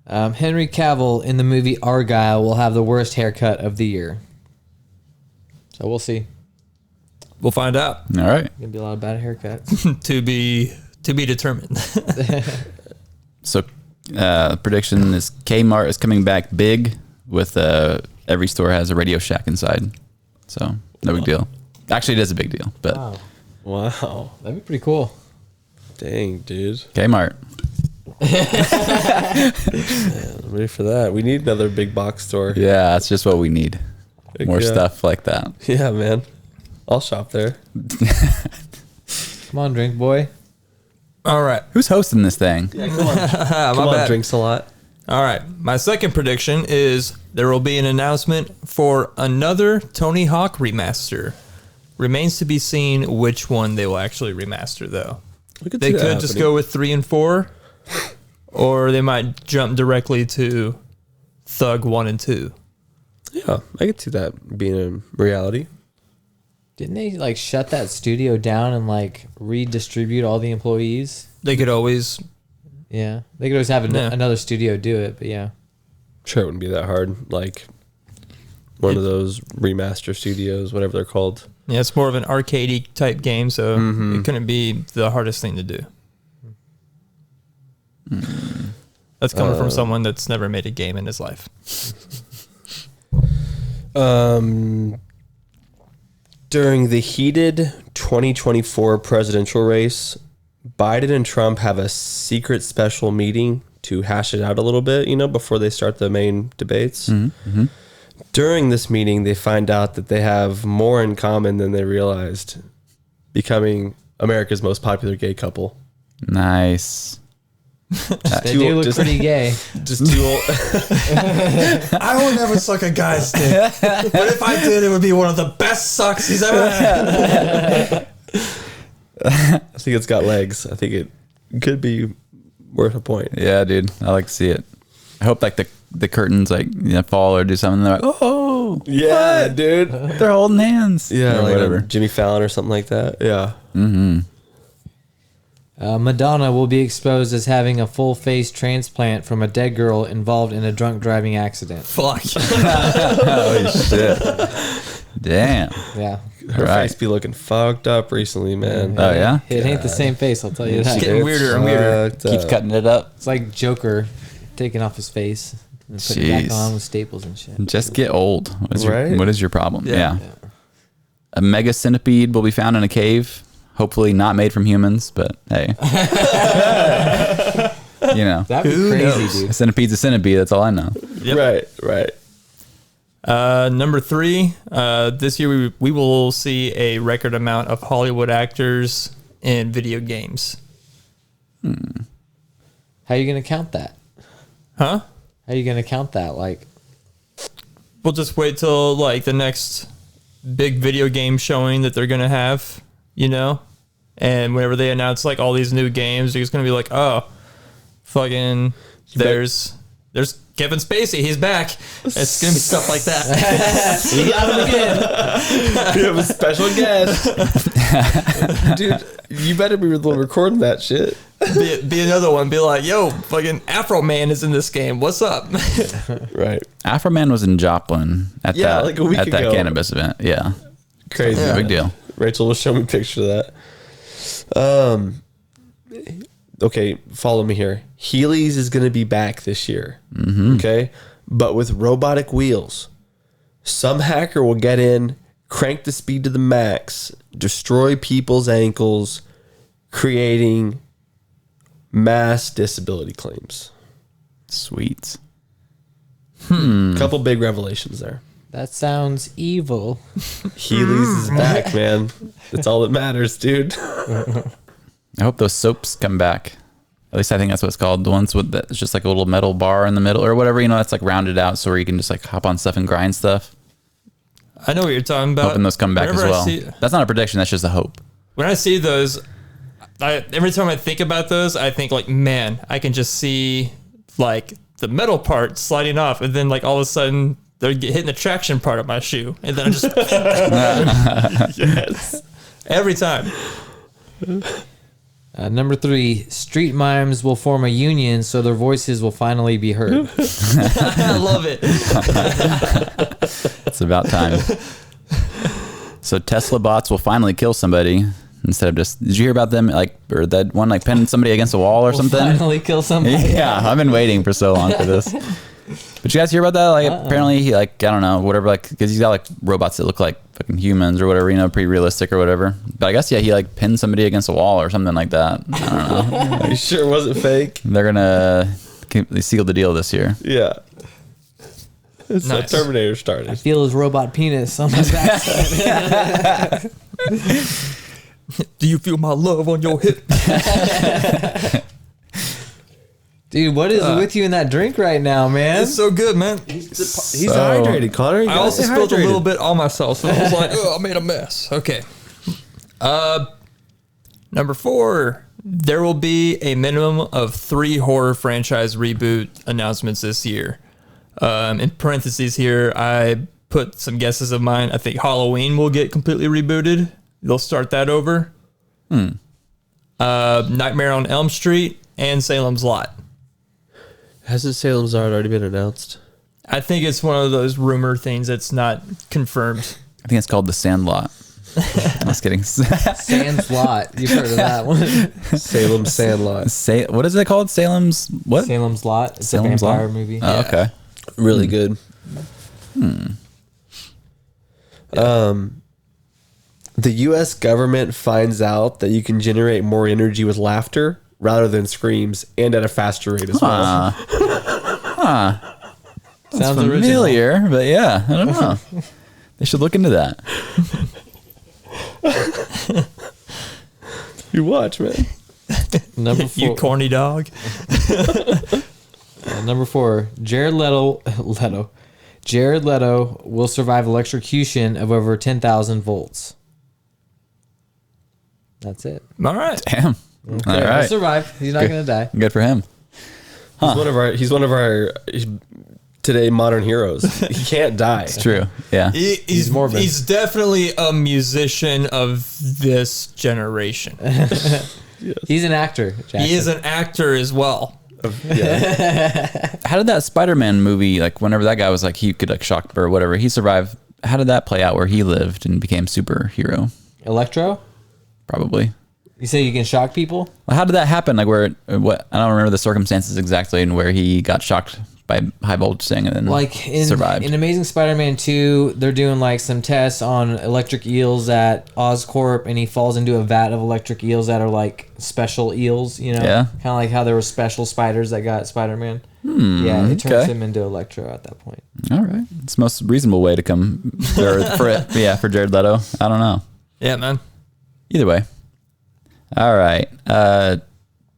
Henry Cavill in the movie Argyle will have the worst haircut of the year. So we'll see. We'll find out. All right. Gonna be a lot of bad haircuts. to be determined. So, prediction is Kmart is coming back big with every store has a Radio Shack inside. So, no big deal. Actually, it is a big deal, but Wow. Wow. That'd be pretty cool. Dang, dude. Kmart. I'm ready for that. We need another big box store. Yeah, that's just what we need. More Yeah. stuff like that. Yeah, man. I'll shop there. Come on, drink boy. All right. Who's hosting this thing? Come on, My bad. drinks a lot. All right. My second prediction is there will be an announcement for another Tony Hawk remaster. Remains to be seen which one they will actually remaster, though. They could just go with 3 and 4, or they might jump directly to Thug 1 and 2. Yeah, I could see that being a reality. Didn't they like shut that studio down and like redistribute all the employees? They could always. Yeah, they could always have Yeah. another studio do it, but yeah. Sure, it wouldn't be that hard. Like one of those remaster studios, whatever they're called. Yeah, it's more of an arcadey type game, so it couldn't be the hardest thing to do. That's coming from someone that's never made a game in his life. During the heated 2024 presidential race, Biden and Trump have a secret special meeting to hash it out a little bit, before they start the main debates. Mm-hmm. During this meeting, they find out that they have more in common than they realized, becoming America's most popular gay couple. Nice. They do look pretty gay. Just two old. I would never suck a guy's dick, but if I did, it would be one of the best sucks he's ever had. I think it's got legs. I think it could be worth a point. Yeah, dude. I like to see it. I hope like the curtains fall or do something. They're like, oh, Yeah, dude. they're holding hands. Yeah, or like whatever. Jimmy Fallon or something like that. Yeah. Mm-hmm. Madonna will be exposed as having a full face transplant from a dead girl involved in a drunk driving accident. Fuck. Holy shit. Damn. Yeah. Her Right. face be looking fucked up recently, man. Oh, yeah? It ain't the same face, I'll tell you It's that. getting weirder and weirder. Fucked Keeps up. cutting it up. It's like Joker taking off his face and putting it back Jeez. on with staples and shit. Just get old. Right? What is your problem? Yeah. Yeah. A mega centipede will be found in a cave. Hopefully not made from humans, but hey. That'd be Who crazy, knows? dude. A centipede's a centipede. That's all I know. Yep. Right. Number 3, this year we will see a record amount of Hollywood actors in video games. How are you going to count that? Huh? How are you going to count that? Like, We'll just wait till like the next big video game showing that they're gonna have, and whenever they announce like all these new games, it's gonna be like, oh, fucking, there's Kevin Spacey, he's back. It's gonna be stuff like that. we got him again. We have a special guest. Dude, you better be recording that shit. be another one. Be like, yo, fucking Afro Man is in this game. What's up? Right. Afro Man was in Joplin at that like a week at that ago. cannabis event. Yeah. Crazy. Yeah. Big deal. Rachel will show me a picture of that. Okay, follow me here. Heelys is going to be back this year. Okay? But with robotic wheels. Some hacker will get in, crank the speed to the max, destroy people's ankles, creating mass disability claims. Sweet. Couple big revelations there. That sounds evil. Heelys is back, man. That's all that matters, dude. I hope those soaps come back. At least I think that's what it's called. The ones with it's just like a little metal bar in the middle or whatever, that's like rounded out so where you can just like hop on stuff and grind stuff. I know what you're talking about. Hoping those come back as Whenever I well. see- That's not a prediction. That's just a hope. when I see those, every time I think about those, I think like, man, I can just see like the metal part sliding off, and then like all of a sudden they're hitting the traction part of my shoe, and then I just Yes. every time. Number 3, street mimes will form a union so their voices will finally be heard. I love it. It's about time. So Tesla bots will finally kill somebody instead of just. Did you hear about them? Or that one pinning somebody against a wall or something? Finally kill somebody. Yeah, I've been waiting for so long for this. But you guys hear about that? Apparently he I don't know, whatever, because he's got robots that look like fucking humans or whatever, pretty realistic or whatever. But I guess he pinned somebody against a wall or something like that. I don't know. You sure it wasn't fake? They're gonna they sealed the deal this year. Yeah. It's Nice. like Terminator I started. feel his robot penis on my backside. Do you feel my love on your hip? Dude, what is with you in that drink right now, man? It's so good, man. He's hydrated, Connor. You I gotta also stay spilled a hydrated. little bit on myself, so I was like, oh, I made a mess. Okay. Number 4, there will be a minimum of 3 horror franchise reboot announcements this year. In parentheses here, I put some guesses of mine. I think Halloween will get completely rebooted. They'll start that over. Nightmare on Elm Street and Salem's Lot. Hasn't Salem's Lot already been announced? I think it's one of those rumor things that's not confirmed. I think it's called The Sandlot. I was kidding. Sans Lot. You've heard of that one. Salem's Sandlot. What is it called? Salem's what? Salem's Lot. It's Salem's a vampire Lot? movie. Oh, okay. Really good. The U.S. government finds out that you can generate more energy with laughter rather than screams, and at a faster rate as well. Sounds Familiar, but yeah, I don't know. They should look into that. You watch, man. Number 4. You corny dog. Number 4. Jared Leto will survive electrocution of over 10,000 volts. That's it. All right. Damn. All He'll right. survive. He's not going to die. Good for him. He's one of our today modern heroes. He can't die. It's true. Yeah. He's morbid. He's definitely a musician of this generation. He's an actor. Jackson. He is an actor as well. Yeah. How did that Spider-Man movie, like whenever that guy was like he could like shock or whatever, he survived? How did that play out where he lived and became superhero? Electro? Probably. You say you can shock people? Well, how did that happen? Like what? I don't remember the circumstances exactly and where he got shocked by high voltage thing and then Like in survived. in Amazing Spider-Man 2, they're doing like some tests on electric eels at Oscorp, and he falls into a vat of electric eels that are like special eels, you know? Yeah. Kind of like how there were special spiders that got Spider-Man. Yeah, it turns okay. him into Electro at that point. All right, it's the most reasonable way to come for it. Yeah, for Jared Leto. I don't know. Yeah, man. Either way. All right.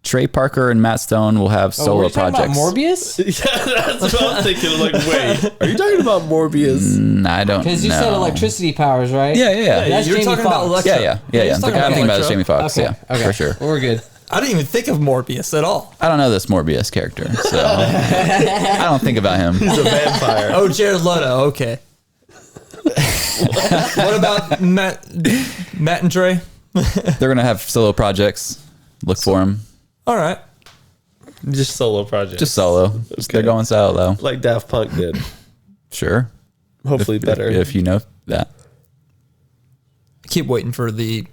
Trey Parker and Matt Stone will have Oh, solo were you talking projects. about Morbius? Yeah, that's what I'm thinking. I'm like, wait, are you talking about Morbius? I don't know. Because you said electricity powers, right? Yeah. That's You're Jamie talking about Foxx. Electro. Yeah. he's The talking guy I'm thinking about is Electro. Jamie Foxx. Okay. Yeah, Okay. for sure. We're good. I didn't even think of Morbius at all. I don't know this Morbius character, so I don't think about him. He's a vampire. Oh, Jared Leto. Okay. What about Matt and Trey? They're gonna have solo projects. Look for them. All right. Just solo project. Just solo. They're going solo. like Daft Punk did. Sure. Hopefully better. if you know that. I keep waiting for the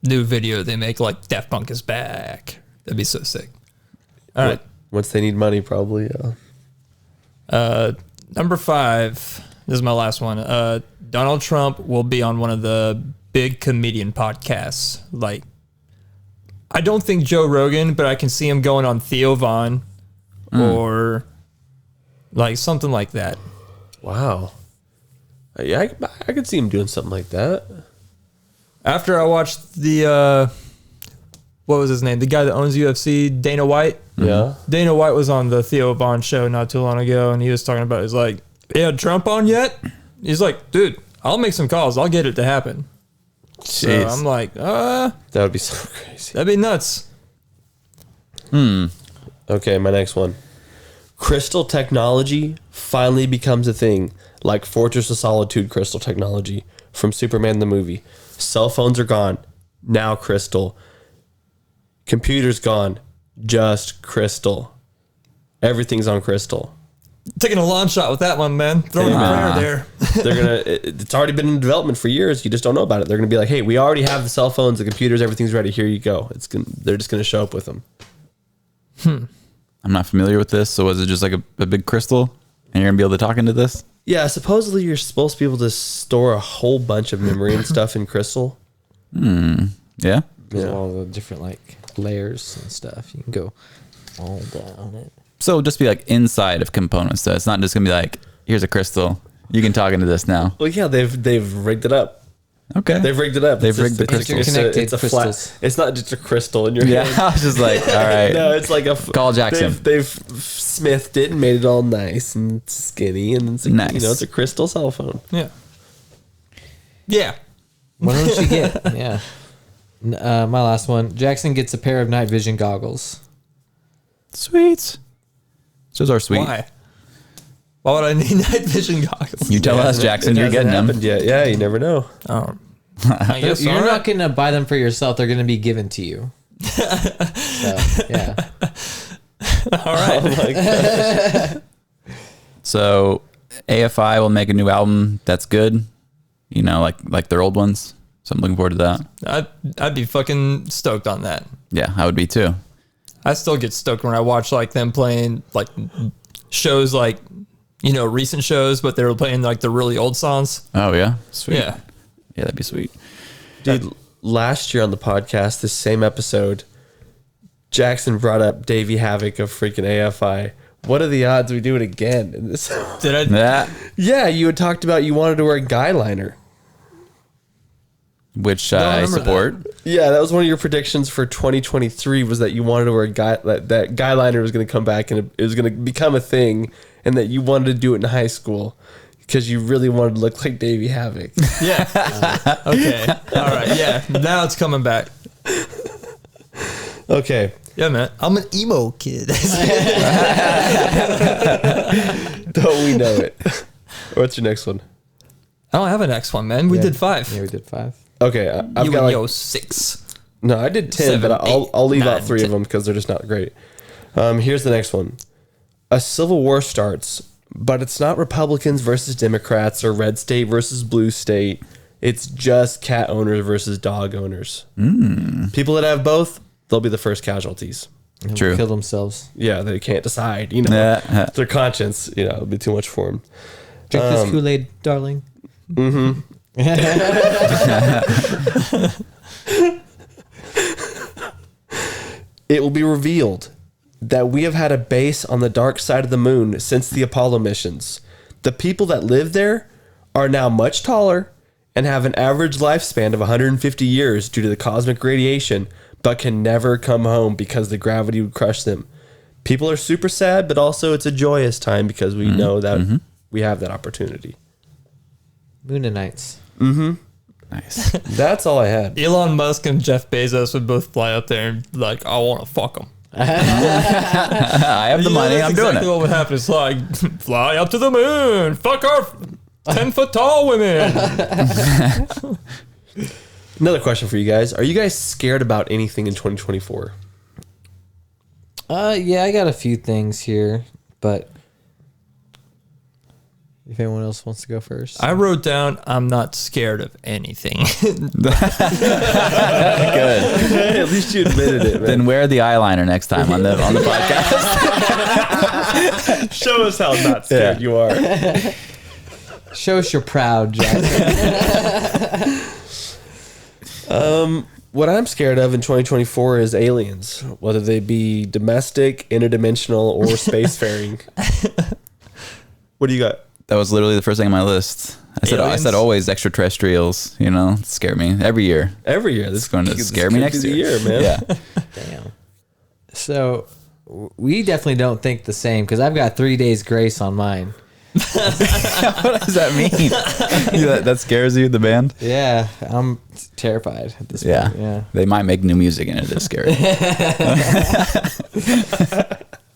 new video they make, like Daft Punk is back. That'd be so sick. All right. Once they need money, probably. Yeah. Number 5. This is my last one. Donald Trump will be on one of the big comedian podcasts. Like, I don't think Joe Rogan, but I can see him going on Theo Von or like something like that. Wow. Yeah, I could see him doing something like that. After I watched the, what was his name? The guy that owns UFC, Dana White. Yeah. Dana White was on the Theo Von show not too long ago, and he was talking about, he's like, yeah, Trump on yet? He's like, dude, I'll make some calls. I'll get it to happen. So Jeez. I'm like, That would be so crazy. that'd be nuts. Okay, my next one. Crystal technology finally becomes a thing, like Fortress of Solitude crystal technology from Superman the movie. Cell phones are gone. Now crystal. Computers gone. Just crystal. Everything's on crystal. Taking a long shot with that one, man. Throwing a prayer there. They're gonna. It's already been in development for years. You just don't know about it. They're gonna be like, "Hey, we already have the cell phones, the computers, everything's ready. Here you go." They're just gonna show up with them. I'm not familiar with this, so was it just like a big crystal and you're gonna be able to talk into this? Yeah, supposedly you're supposed to be able to store a whole bunch of memory and stuff in crystal. Yeah. There's all the different like layers and stuff. You can go all down it. So it'll just be like inside of components. So it's not just gonna be like, here's a crystal. You can talk into this now. Well, yeah, they've rigged it up. Okay. They've rigged it up. They've rigged the crystals. It's a flat. Crystals. It's not just a crystal in your Yeah, hand. I was just like, all right. No, it's like a Call Jackson. They've smithed it and made it all nice and skinny, and it's Nice. it's a crystal cell phone. Yeah. Yeah. What else you get? Yeah. My last one. Jackson gets a pair of night vision goggles. Sweet. Those are sweet. Why? Why would I need night vision goggles? You tell us, Jackson, It you're hasn't getting them. happened yet. Yeah, you never know. Oh. I guess You're all not right. going to buy them for yourself. They're going to be given to you. So, yeah. All right. Oh my God. So AFI will make a new album that's good. You know, like their old ones. So I'm looking forward to that. I'd be fucking stoked on that. Yeah, I would be too. I still get stoked when I watch like them playing like shows like, you know, recent shows, but they were playing like the really old songs. Oh yeah, sweet. Yeah. Yeah, that'd be sweet. Dude, last year on the podcast, this same episode, Jackson brought up Davey Havoc of freaking AFI. What are the odds we do it again? In this? Did I? That, Yeah, you had talked about you wanted to wear a guy liner. which I I remember support. Yeah, that was one of your predictions for 2023 was that you wanted to wear a guy, that guy liner was going to come back and it was going to become a thing, and that you wanted to do it in high school because you really wanted to look like Davey Havoc. Yeah. Okay. All right. Yeah. Now it's coming back. Okay. Yeah, man. I'm an emo kid. Don't we know it? What's your next one? I don't have a next one, man. We did 5. Yeah, we did 5. Okay, I've You got and like yo 6. no, I did 10, 7, but I'll 8, leave out 9, 3 of 10. them because they're just not great. Here's the next one. A civil war starts, but it's not Republicans versus Democrats or red state versus blue state. It's just cat owners versus dog owners. People that have both, they'll be the first casualties. True. Kill themselves. Yeah, they can't decide, you know. Yeah. Their conscience, you know, it'll be too much for them. Drink this Kool-Aid, darling. It will be revealed that we have had a base on the dark side of the moon since the Apollo missions. The people that live there are now much taller and have an average lifespan of 150 years due to the cosmic radiation, but can never come home because the gravity would crush them. People are super sad, but also it's a joyous time because we know that we have that opportunity. Moonanites. Nice. That's all I had. Elon Musk and Jeff Bezos would both fly up there and like, I want to fuck them. I have the money. I'm doing exactly it. what would happen. It's like, fly up to the moon. Fuck our 10-foot tall women. Another question for you guys. Are you guys scared about anything in 2024? Yeah, I got a few things here, but if anyone else wants to go first. I wrote down, I'm not scared of anything. Good. At least you admitted it, man. Then wear the eyeliner next time on the podcast. Show us how not scared you are. Show us you're proud, Jack. What I'm scared of in 2024 is aliens, whether they be domestic, interdimensional, or spacefaring. What do you got? That was literally the first thing on my list. I Aliens? said always extraterrestrials, you know, scare me every year. Every year. It's going to scare me next year. man. Yeah. Damn. So we definitely don't think the same because I've got 3 days grace on mine. What does that mean? that scares you, the band? Yeah, I'm terrified at this Yeah. point. Yeah. They might make new music and it is scary.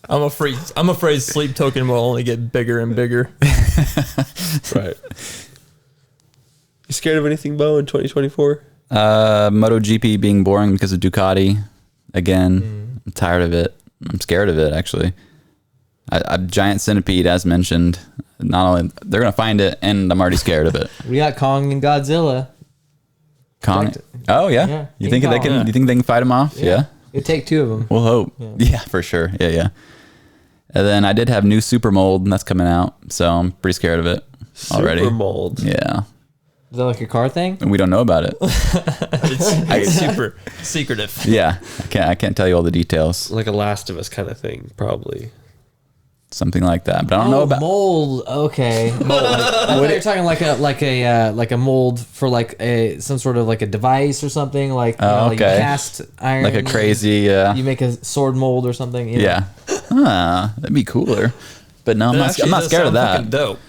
I'm afraid Sleep Token will only get bigger and bigger. Right. You scared of anything, Bo, in 2024? MotoGP being boring because of Ducati. Again, I'm tired of it. I'm scared of it, actually. I Giant Centipede, as mentioned. Not only they're gonna find it, and I'm already scared of it. We got Kong and Godzilla. Kong. Oh yeah. Yeah, You King think they Kong. can? You think they can fight him off? Yeah. It'd take 2 of them. We'll hope. Yeah, for sure. Yeah. And then I did have new Super Mold, and that's coming out, so I'm pretty scared of it already. Super mold. Yeah. Is that like a car thing? And we don't know about it. It's super secretive. Yeah. I can't tell you all the details. Like a Last of Us kind of thing, probably. something like that. But I don't know about mold. Okay, mold. Like, I thought you were talking like a mold for like some sort of like a device or something like, you know, like cast iron, like a crazy. You make a sword mold or something. You know? Yeah, that'd be cooler. But no, I'm not scared of that. Dope.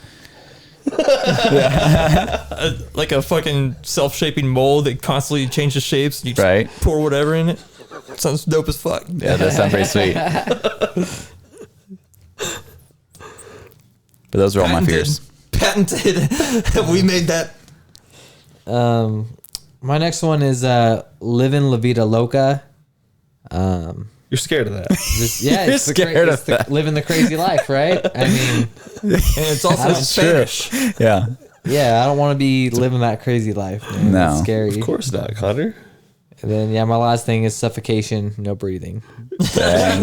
Like a fucking self-shaping mold that constantly changes shapes. And you just pour whatever in it. Sounds dope as fuck. Yeah, that sounds pretty sweet. But those are all my fears. Patented. We made that. My next one is Living La Vida Loca. You're scared of that. You're scared of that. Living the crazy life, right? I mean, and it's also Spanish. Yeah. Yeah, I don't want to be living that crazy life, man. No. It's scary. Of course not, Connor. And then, my last thing is suffocation, no breathing. Dang.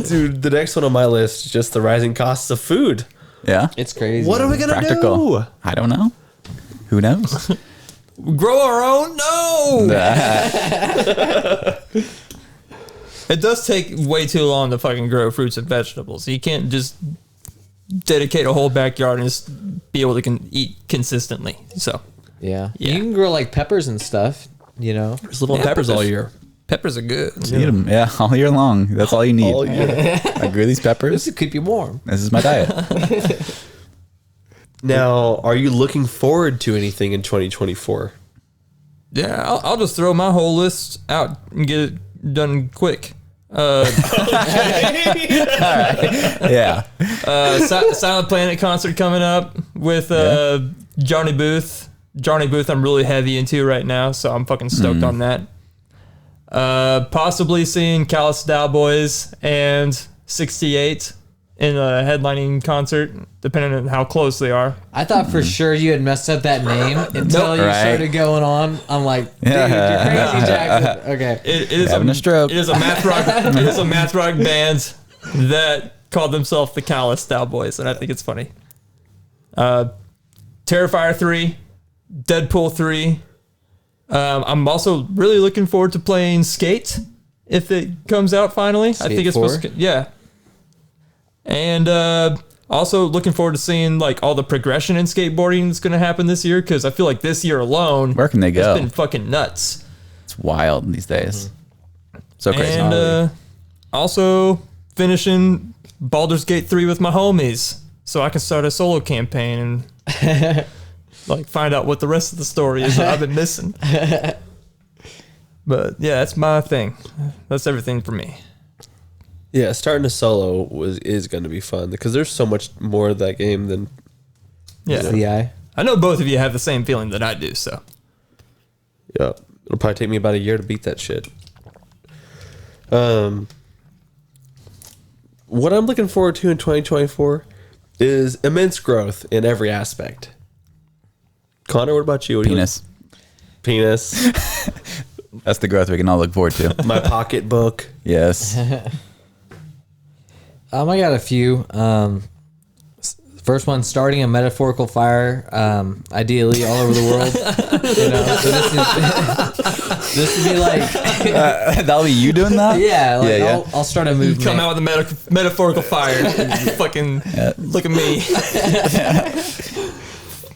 Dude, the next one on my list is just the rising costs of food. Yeah. It's crazy. What are we going to Practical. do? I don't know. Who knows? Grow our own? No. It does take way too long to fucking grow fruits and vegetables. You can't just dedicate a whole backyard and just be able to eat consistently. So, Yeah. You can grow like peppers and stuff, you know. There's little peppers all year. Peppers are good. Eat them. Yeah, all year long. That's all you need. All year. I grew these peppers. This would keep you warm. This is my diet. Now, are you looking forward to anything in 2024? Yeah, I'll just throw my whole list out and get it done quick. Yeah. Silent Planet concert coming up with Johnny Booth. Johnny Booth I'm really heavy into right now, so I'm fucking stoked on that. Possibly seeing Callous Cowboys and 68 in a headlining concert, depending on how close they are. I thought for sure you had messed up that name until you started going on. I'm like, dude, you're crazy, Jackson. Okay. It is Having a stroke. It is a math rock. It is a math rock band that called themselves the Callous Cowboys, and I think it's funny. Terrifier 3, Deadpool 3. I'm also really looking forward to playing Skate if it comes out finally. Skate I think it's 4? supposed to, yeah. And also looking forward to seeing like all the progression in skateboarding that's going to happen this year, because I feel like this year alone, Where can they go? It's been fucking nuts. It's wild these days. So crazy. And also finishing Baldur's Gate 3 with my homies, so I can start a solo campaign and like find out what the rest of the story is that I've been missing. But yeah, that's my thing. That's everything for me. Yeah, starting a solo is going to be fun because there's so much more of that game than. Yeah, CI. I know both of you have the same feeling that I do. So Yeah, it'll probably take me about a year to beat that shit. What I'm looking forward to in 2024 is immense growth in every aspect. Connor, what about you? What do you Penis. Penis. That's the growth we can all look forward to. My pocketbook. Yes. I got a few. First one, starting a metaphorical fire, ideally all over the world. You know, so this would be like, That'll be you doing that? yeah, like Yeah. I'll start a movement. come out with a metaphorical fire. Fucking look at me.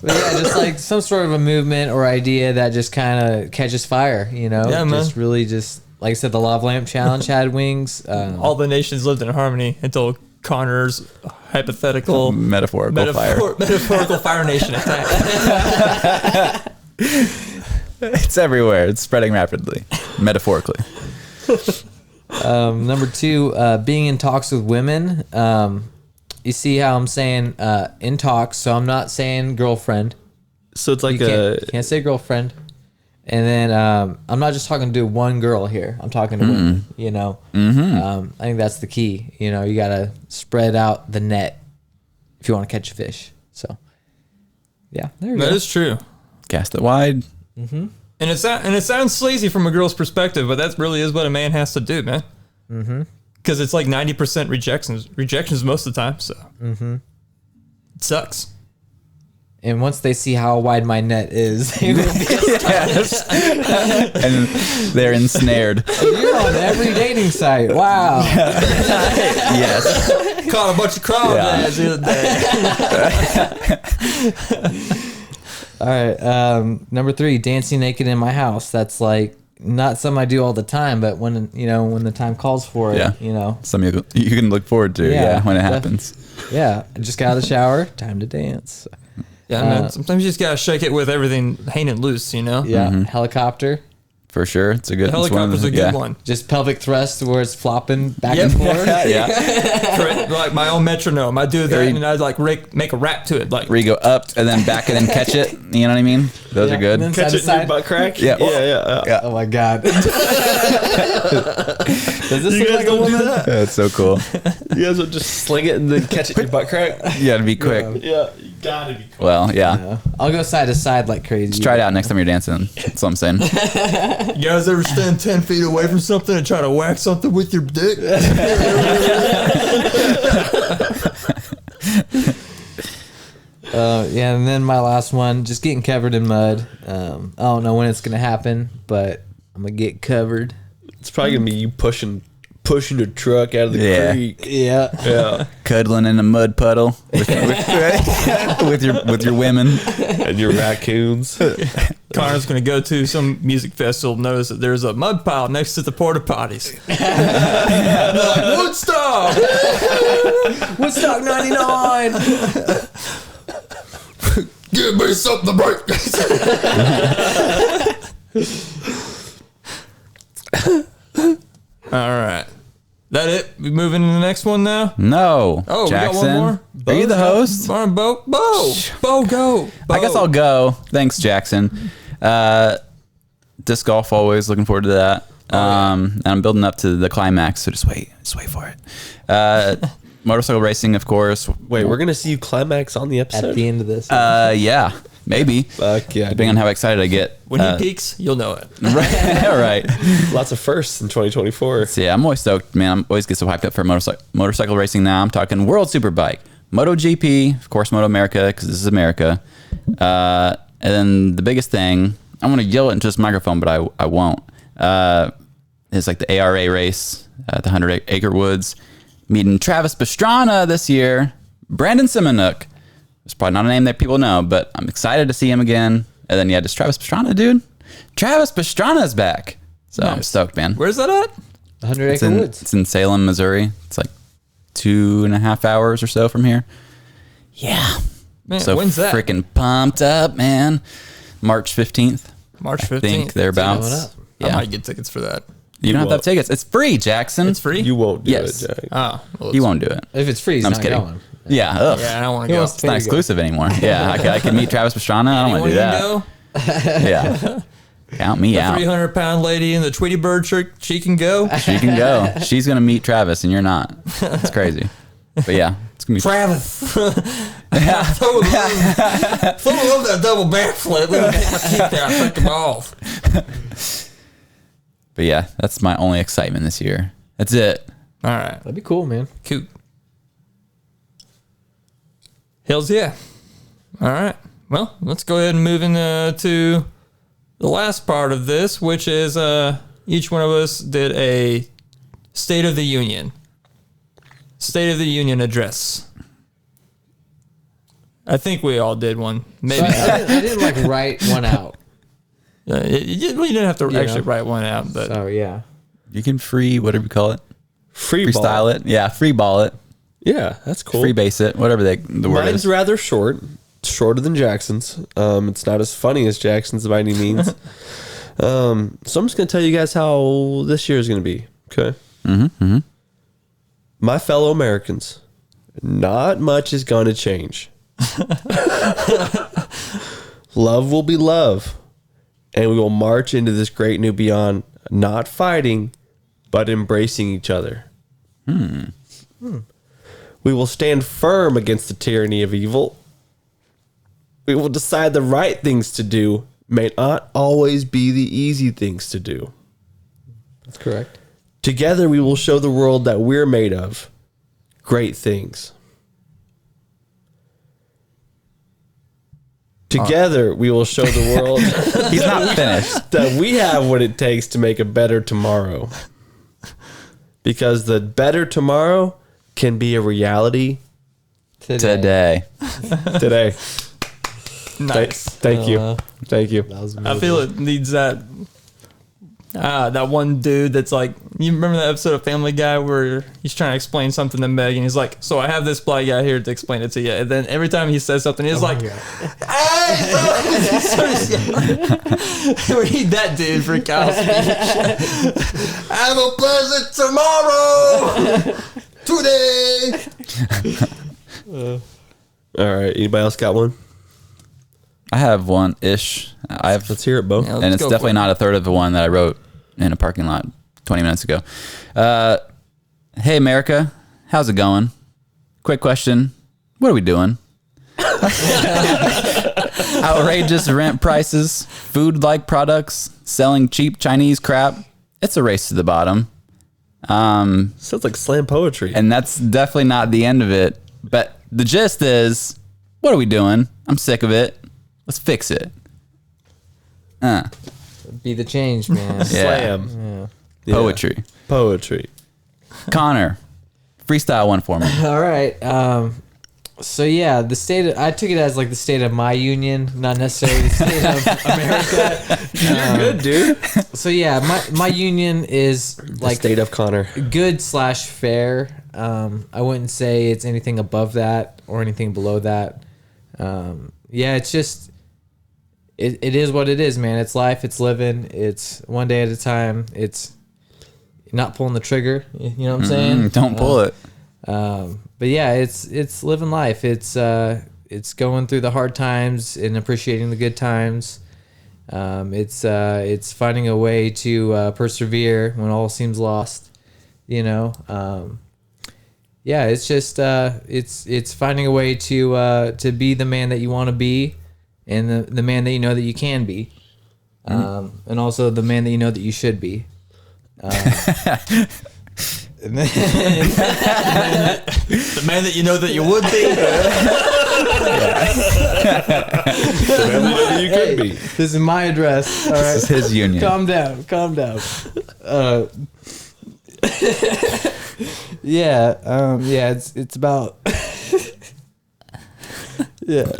But yeah, just like some sort of a movement or idea that just kind of catches fire. You know, Yeah, man. just really just like I said, the Lava Lamp Challenge had wings. All the nations lived in harmony until Connor's hypothetical Metaphorical fire. metaphorical Fire Nation attack. It's everywhere. It's spreading rapidly. Metaphorically. Number two, being in talks with women. You see how I'm saying in talks, so I'm not saying girlfriend. So it's like You can't say girlfriend. And then I'm not just talking to one girl here. I'm talking to women, you know. I think that's the key. You know, you got to spread out the net if you want to catch a fish. So, yeah, there you That go. is true. Cast it wide. And it sounds sleazy from a girl's perspective, but that really is what a man has to do, man. Because it's like 90% rejections most of the time. So it sucks. And once they see how wide my net is, they will be Yes. And they're ensnared. you're on every dating site. Wow. Yes. Caught a bunch of crawdads the other day. All right. Number 3, dancing naked in my house. That's like not something I do all the time, but when the time calls for it, Yeah. Something you can look forward to. Yeah. When it happens. Yeah. I just got out of the shower. Time to dance. Yeah, man. Sometimes you just gotta shake it with everything hanging loose, Yeah. Helicopter. For sure. It's a good The it's one of helicopter's the- a good one. Just pelvic thrust where it's flopping back Yep. and forth. Yeah. Correct. Like my own metronome. I do that and I like make a rap to it. Like Where you go up and then back and then catch it. You know what I mean? Those Yeah. are good. And then Catch side it to in your side. butt crack? Yeah. Yeah. Oh my god. Does this You look guys like a don't do woman? that? That's so cool. You guys will just sling it and then catch it in your butt crack? You gotta be quick. Yeah, you gotta be cool. Well, yeah. Yeah. I'll go side to side like crazy. Just try it out next time you're dancing. That's what I'm saying. you guys ever stand 10 feet away from something and try to whack something with your dick? Yeah, and then my last one, just getting covered in mud. I don't know when it's gonna happen, but I'm gonna get covered. It's probably gonna be you pushing the truck out of the Yeah. creek. Yeah. Yeah. Cuddling in a mud puddle with your women. And your raccoons. Connor's gonna go to some music festival, notice that there's a mud pile next to the porta potties. They're like, Woodstock! Woodstock '99. Give me something to break. All right. That it? We moving to the next one now? No. Oh, Jackson. we got one more? Are you the host? Bo, go. I guess I'll go. Thanks, Jackson. Disc golf, always looking forward to that. And I'm building up to the climax, so just wait for it. Motorcycle racing, of course. Wait, we're gonna see you climax on the At episode? the end of this. Yeah, maybe. Fuck yeah. Depending on how excited I get. When he peaks, you'll know it. Right. Lots of firsts in 2024. So yeah, I'm always stoked, man. I'm always get so hyped up for motorcycle racing now. I'm talking World Superbike, MotoGP, of course, Moto America, because this is America. And then the biggest thing, I want to yell it into this microphone, but I won't. It's like the ARA race at the 100 Acre Woods. Meeting Travis Pastrana this year. Brandon Simonuk. It's probably not a name that people know, but I'm excited to see him again. And then, yeah, just Travis Pastrana, dude. Travis Pastrana's back. So I'm Nice. stoked, man. Where's that at? 100 It's Acre in, Woods. it's in Salem, Missouri. It's like 2.5 hours or so from here. Yeah. Man, So when's that? freaking pumped up, man. March 15th. March 15th. I think thereabouts. coming up. I Yeah. might get tickets for that. You don't have to have won't. tickets. It's free, Jackson. It's free? You won't do Yes. it, Jack. Oh, well, You won't do it. If it's free, he's I'm not just kidding. going. Yeah. Ugh. Yeah, I don't want He to go. wants It's not exclusive anymore. Yeah. I can meet Travis Pastrana. I don't want to do Anyone that. can go? Yeah. Count me out. 300-pound lady in the Tweety Bird shirt, she can go. She can go. She's going to meet Travis and you're not. It's crazy. But yeah. It's going to be Travis. Throw that double backflip. Let me take my teeth out. Take them off. But yeah, that's my only excitement this year. That's it. All right. That'd be cool, man. Cool. Hells yeah. All right. Well, let's go ahead and move into the last part of this, which is each one of us did a State of the Union. State of the Union address. I think we all did one. Maybe. I didn't like write one out. Well, you didn't have to Yeah. actually write one out, but So yeah. You can whatever you call it. Free ball. Freestyle it. Yeah. Free ball it. Yeah, that's cool. Free base it. Whatever the word Mine's is. rather short. Shorter than Jackson's. It's not as funny as Jackson's by any means. So I'm just going to tell you guys how this year is going to be. Okay. My fellow Americans, not much is going to change. Love will be love. And we will march into this great new beyond, not fighting, but embracing each other. We will stand firm against the tyranny of evil. We will decide the right things to do may not always be the easy things to do. That's correct. Together we will show the world that we're made of great things. Together, we will show the world He's not finished. that we have what it takes to make a better tomorrow. Because the better tomorrow can be a reality Today. today. Nice. Thank you. Thank you. That was I feel it needs that. That one dude that's like, you remember that episode of Family Guy where he's trying to explain something to Meg and he's like, so I have this black guy here to explain it to you. And then every time he says something, he's like, hey, bro! He starts yelling. We need that dude for Kyle's speech. Have a pleasant tomorrow! Today! All right. Anybody else got one? I have one ish. Let's hear it, Bo. Yeah, And let's it's go definitely for it. not a third of the one that I wrote in a parking lot 20 minutes ago. Hey, America, how's it going? Quick question. What are we doing? Outrageous rent prices, food-like products, selling cheap Chinese crap. It's a race to the bottom. Sounds like slam poetry. And that's definitely not the end of it. But the gist is, what are we doing? I'm sick of it. Let's fix it. Be the change, man. Slam. Yeah. Poetry. Poetry. Connor, freestyle one for me. All right. So yeah, the state. I took it as like the state of my union, not necessarily the state of America. You're good, dude. So yeah, my union is like State of Connor. good / fair. I wouldn't say it's anything above that or anything below that. Yeah, it's just it is what it is, man. It's life. It's living. It's one day at a time. It's not pulling the trigger. You know what I'm saying? Don't pull it. But yeah, it's living life. It's going through the hard times and appreciating the good times. It's finding a way to persevere when all seems lost. You know, yeah, it's just it's finding a way to be the man that you want to be, and the man that you know that you can be, and also the man that you know that you should be. The man that you know that you would be. You could be. This is my address. All right. This is his union. Calm down. Yeah. Yeah. It's about. Yeah.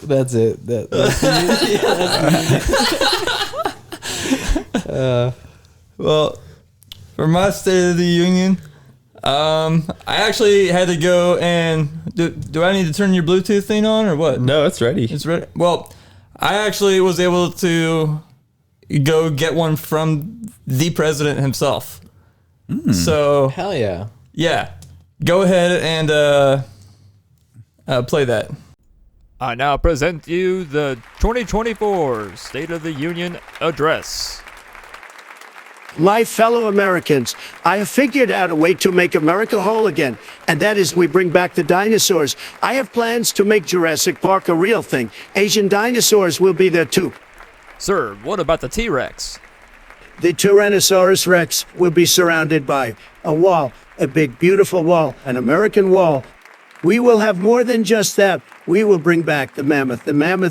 That's it. Well, for my State of the Union, I actually had to go and do I need to turn your Bluetooth thing on or what? No, it's ready. It's ready. Well, I actually was able to go get one from the president himself. So Hell yeah. yeah, go ahead and play that. I now present you the 2024 State of the Union Address. My fellow Americans, I have figured out a way to make America whole again, and that is we bring back the dinosaurs. I have plans to make Jurassic Park a real thing. Asian dinosaurs will be there too. Sir, what about the T-Rex? The Tyrannosaurus Rex will be surrounded by a wall, a big, beautiful wall, an American wall. We will have more than just that. We will bring back the mammoth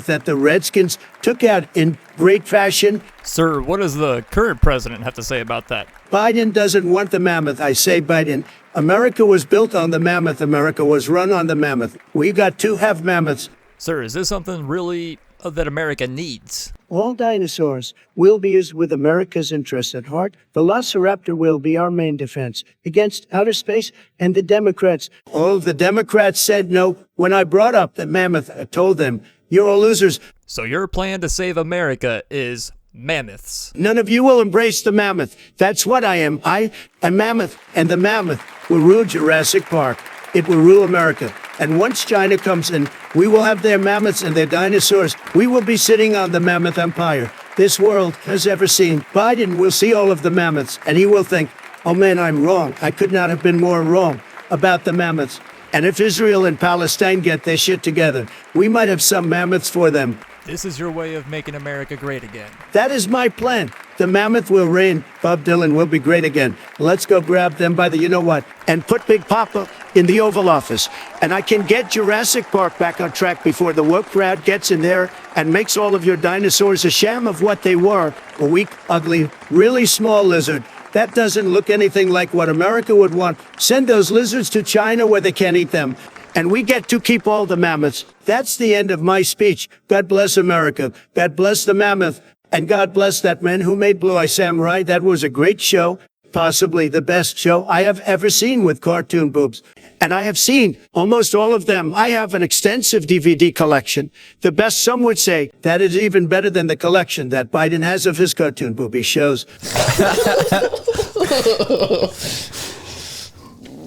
that the Redskins took out in great fashion. Sir, what does the current president have to say about that? Biden doesn't want the mammoth. I say Biden. America was built on the mammoth. America was run on the mammoth. We got to have mammoths. Sir, is this something really that America needs? All dinosaurs will be used with America's interests at heart. Velociraptor will be our main defense against outer space and the Democrats. All the Democrats said no. When I brought up the mammoth, I told them, you're all losers. So your plan to save America is mammoths. None of you will embrace the mammoth. That's what I am. I am mammoth, and the mammoth will rule Jurassic Park. It will rule America. And once China comes in, we will have their mammoths and their dinosaurs. We will be sitting on the mammoth empire this world has ever seen. Biden will see all of the mammoths, and he will think, oh man, I'm wrong. I could not have been more wrong about the mammoths. And if Israel and Palestine get their shit together, we might have some mammoths for them. This is your way of making America great again. That is my plan. The mammoth will reign. Bob Dylan will be great again. Let's go grab them by the you-know-what and put Big Papa in the Oval Office. And I can get Jurassic Park back on track before the woke crowd gets in there and makes all of your dinosaurs a sham of what they were. A weak, ugly, really small lizard. That doesn't look anything like what America would want. Send those lizards to China where they can't eat them. And we get to keep all the mammoths. That's the end of my speech. God bless America. God bless the mammoth. And God bless that man who made Blue Eye Samurai. That was a great show. Possibly the best show I have ever seen with cartoon boobs. And I have seen almost all of them. I have an extensive DVD collection. The best, some would say, that is even better than the collection that Biden has of his cartoon booby shows.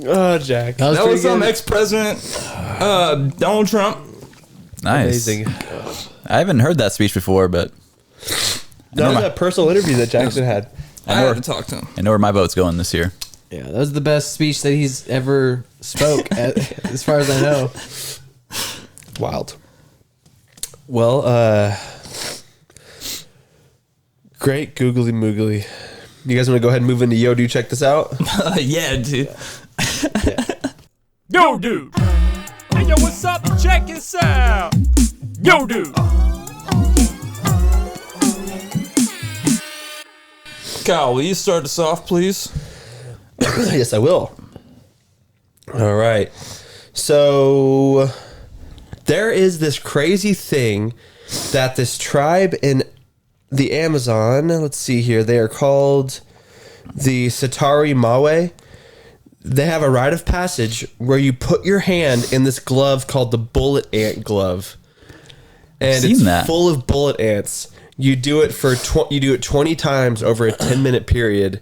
Oh, Jack. That was That pretty was some good. ex-president, Donald Trump. Nice. Amazing. I haven't heard that speech before, but That was that personal interview that Jackson had. I had to talk to him. I know where my vote's going this year. Yeah, that was the best speech that he's ever spoke, as far as I know. Wild. Well, great googly moogly. You guys want to go ahead and move into Yo, dude, check this out? Yeah, dude. Yo, dude. Hey, yo, what's up? Check this out. Yo, dude. Kyle, will you start us off, please? Yes, I will. All right. So there is this crazy thing that this tribe in the Amazon, let's see here, they are called the Satari Mawe. They have a rite of passage where you put your hand in this glove called the bullet ant glove. And Seen it's that. full of bullet ants. You do it for 20 times over a 10-minute period,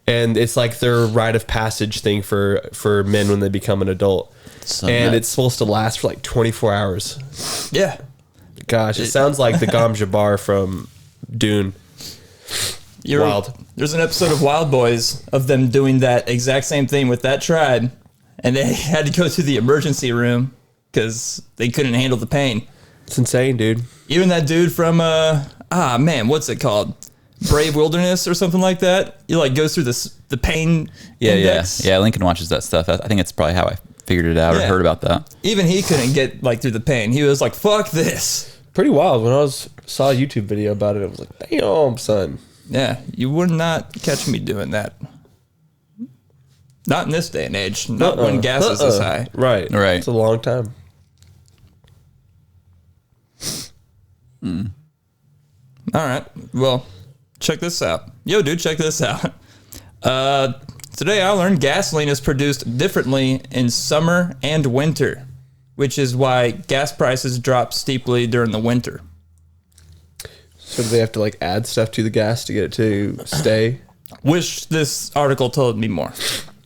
and it's like their rite of passage thing for men when they become an adult. So and nuts. it's supposed to last for like 24 hours. Yeah. Gosh, it sounds like the Gom Jabbar from Dune. Wild. There's an episode of Wild Boys of them doing that exact same thing with that tribe, and they had to go to the emergency room because they couldn't handle the pain. It's insane, dude. Even that dude from what's it called? Brave Wilderness or something like that. He like goes through the pain index. Yeah. Lincoln watches that stuff. I think it's probably how I figured it out or Yeah. heard about that. Even he couldn't get like through the pain. He was like, "Fuck this." Pretty wild. When I saw a YouTube video about it, I was like, damn, son. Yeah, you would not catch me doing that. Not in this day and age. Not when gas is this high. Right. Right. It's a long time. All right. Well, check this out. Yo, dude, check this out. Today I learned gasoline is produced differently in summer and winter, which is why gas prices drop steeply during the winter. So do they have to like add stuff to the gas to get it to stay? Wish this article told me more.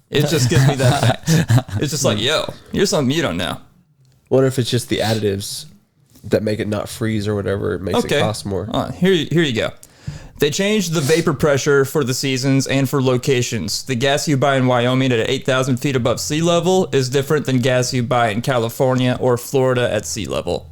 It just gives me that fact. It's just like, yo, here's something you don't know. What if it's just the additives that make it not freeze or whatever? It makes it cost more. Here you go. They changed the vapor pressure for the seasons and for locations. The gas you buy in Wyoming at 8,000 feet above sea level is different than gas you buy in California or Florida at sea level.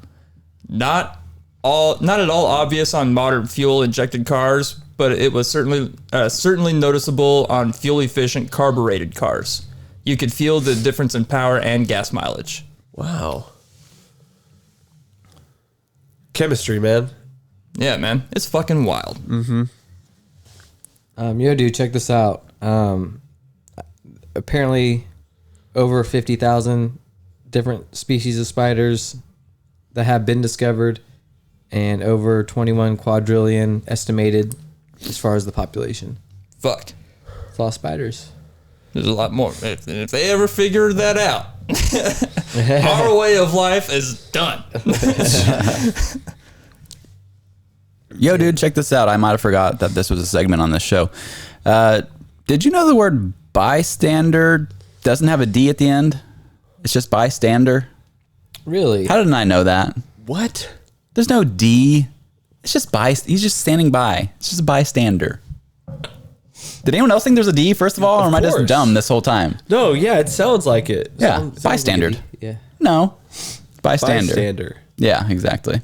Not at all obvious on modern fuel injected cars, but it was certainly noticeable on fuel efficient carbureted cars. You could feel the difference in power and gas mileage. Wow. Chemistry, man. Yeah, man, it's fucking wild. Yo, dude, check this out. Apparently, over 50,000 different species of spiders that have been discovered, and over 21 quadrillion estimated as far as the population. Fuck. It's a lot of spiders. There's a lot more. If they ever figure that out, our way of life is done. Yo, dude, check this out. I might have forgot that this was a segment on this show. Did you know the word bystander doesn't have a D at the end? It's just bystander. Really? How didn't I know that? What? There's no D. It's just he's just standing by. It's just a bystander. Did anyone else think there's a D, first of all, or am I just course. dumb this whole time? No, yeah, it sounds like it. Yeah, Sounds bystander. like a D. Yeah. No, bystander. Bystander. Yeah, exactly.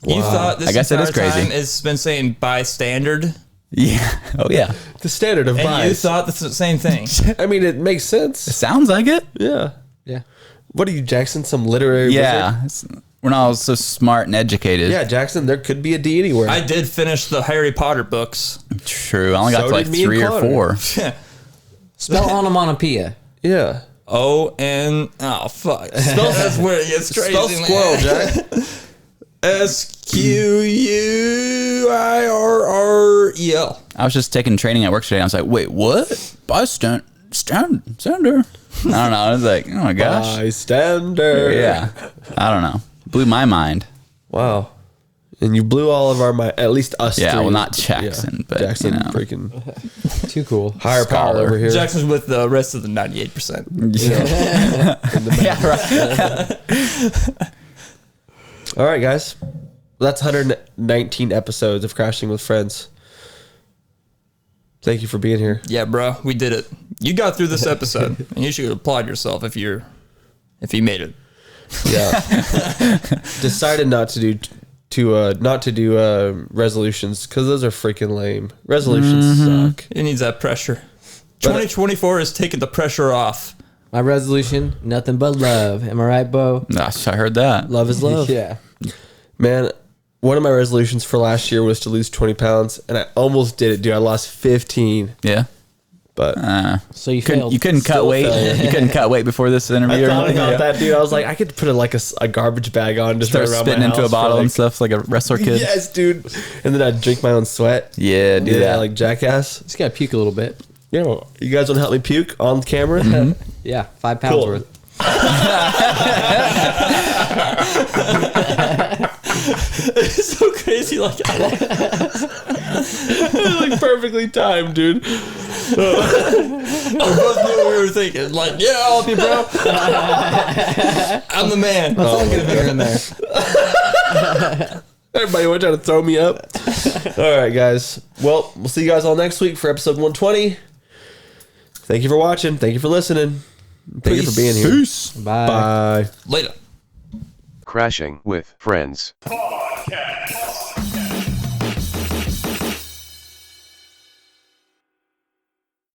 You thought this I guess it is entire crazy. time it's been saying bystander, Yeah. Oh, yeah. The standard of and you buys. thought the same thing. I mean, it makes sense. Sounds like it. Yeah. Yeah. What are you, Jackson? Some literary wizard? Yeah. We're not all so smart and educated. Yeah, Jackson, there could be a D anywhere. I did finish the Harry Potter books. True. I only got So to like did me and 3 or Connor. 4. Spell onomatopoeia. yeah. O-N... Oh, fuck. That's where it gets crazy, Spell man. squirrel, Jack. S-Q-U-I-R-R-E-L. I was just taking training at work today. I was like, wait, what? Bystander. I don't know. I was like, oh my gosh. Bystander. Yeah. I don't know. Blew my mind. Wow. And you blew all of our mind, at least us Yeah, three. well, not Jackson, but, Jackson, you know. freaking Too cool. higher power Scholar. over here. Jackson's with the rest of the 98%. Yeah, right. All right, guys. That's 119 episodes of Crashing with Friends. Thank you for being here. Yeah, bro, we did it. You got through this episode, and you should applaud yourself if you made it. Yeah. Decided not to do resolutions because those are freaking lame. Resolutions suck. It needs that pressure. 2024 is taking the pressure off. My resolution, nothing but love. Am I right, Bo? Gosh, I heard that. Love is love. Yeah. Man, one of my resolutions for last year was to lose 20 pounds, and I almost did it, dude. I lost 15, Yeah. but So you failed. You couldn't cut Still weight. failed. You couldn't cut weight before this interview. I thought or about anything? that, dude. I was like, I could put a garbage bag on, just Start right around spitting my into a house for, bottle and like- stuff like a wrestler kid. Yes, dude. And then I'd drink my own sweat. Yeah, do Yeah, that. like jackass. Just gotta puke a little bit. You know, you guys want to help me puke on camera? Yeah, 5 pounds Cool. worth. It's so crazy. Like, Like perfectly timed, dude. we both knew what we were thinking. Like, yeah, I'll help you, bro. I'm the man. Here and there. Everybody want to try to throw me up. All right, guys. Well, we'll see you guys all next week for episode 120. Thank you for watching. Thank you for listening. Thank you for being here. Peace. Bye. Bye. Later. Crashing with Friends. Podcast.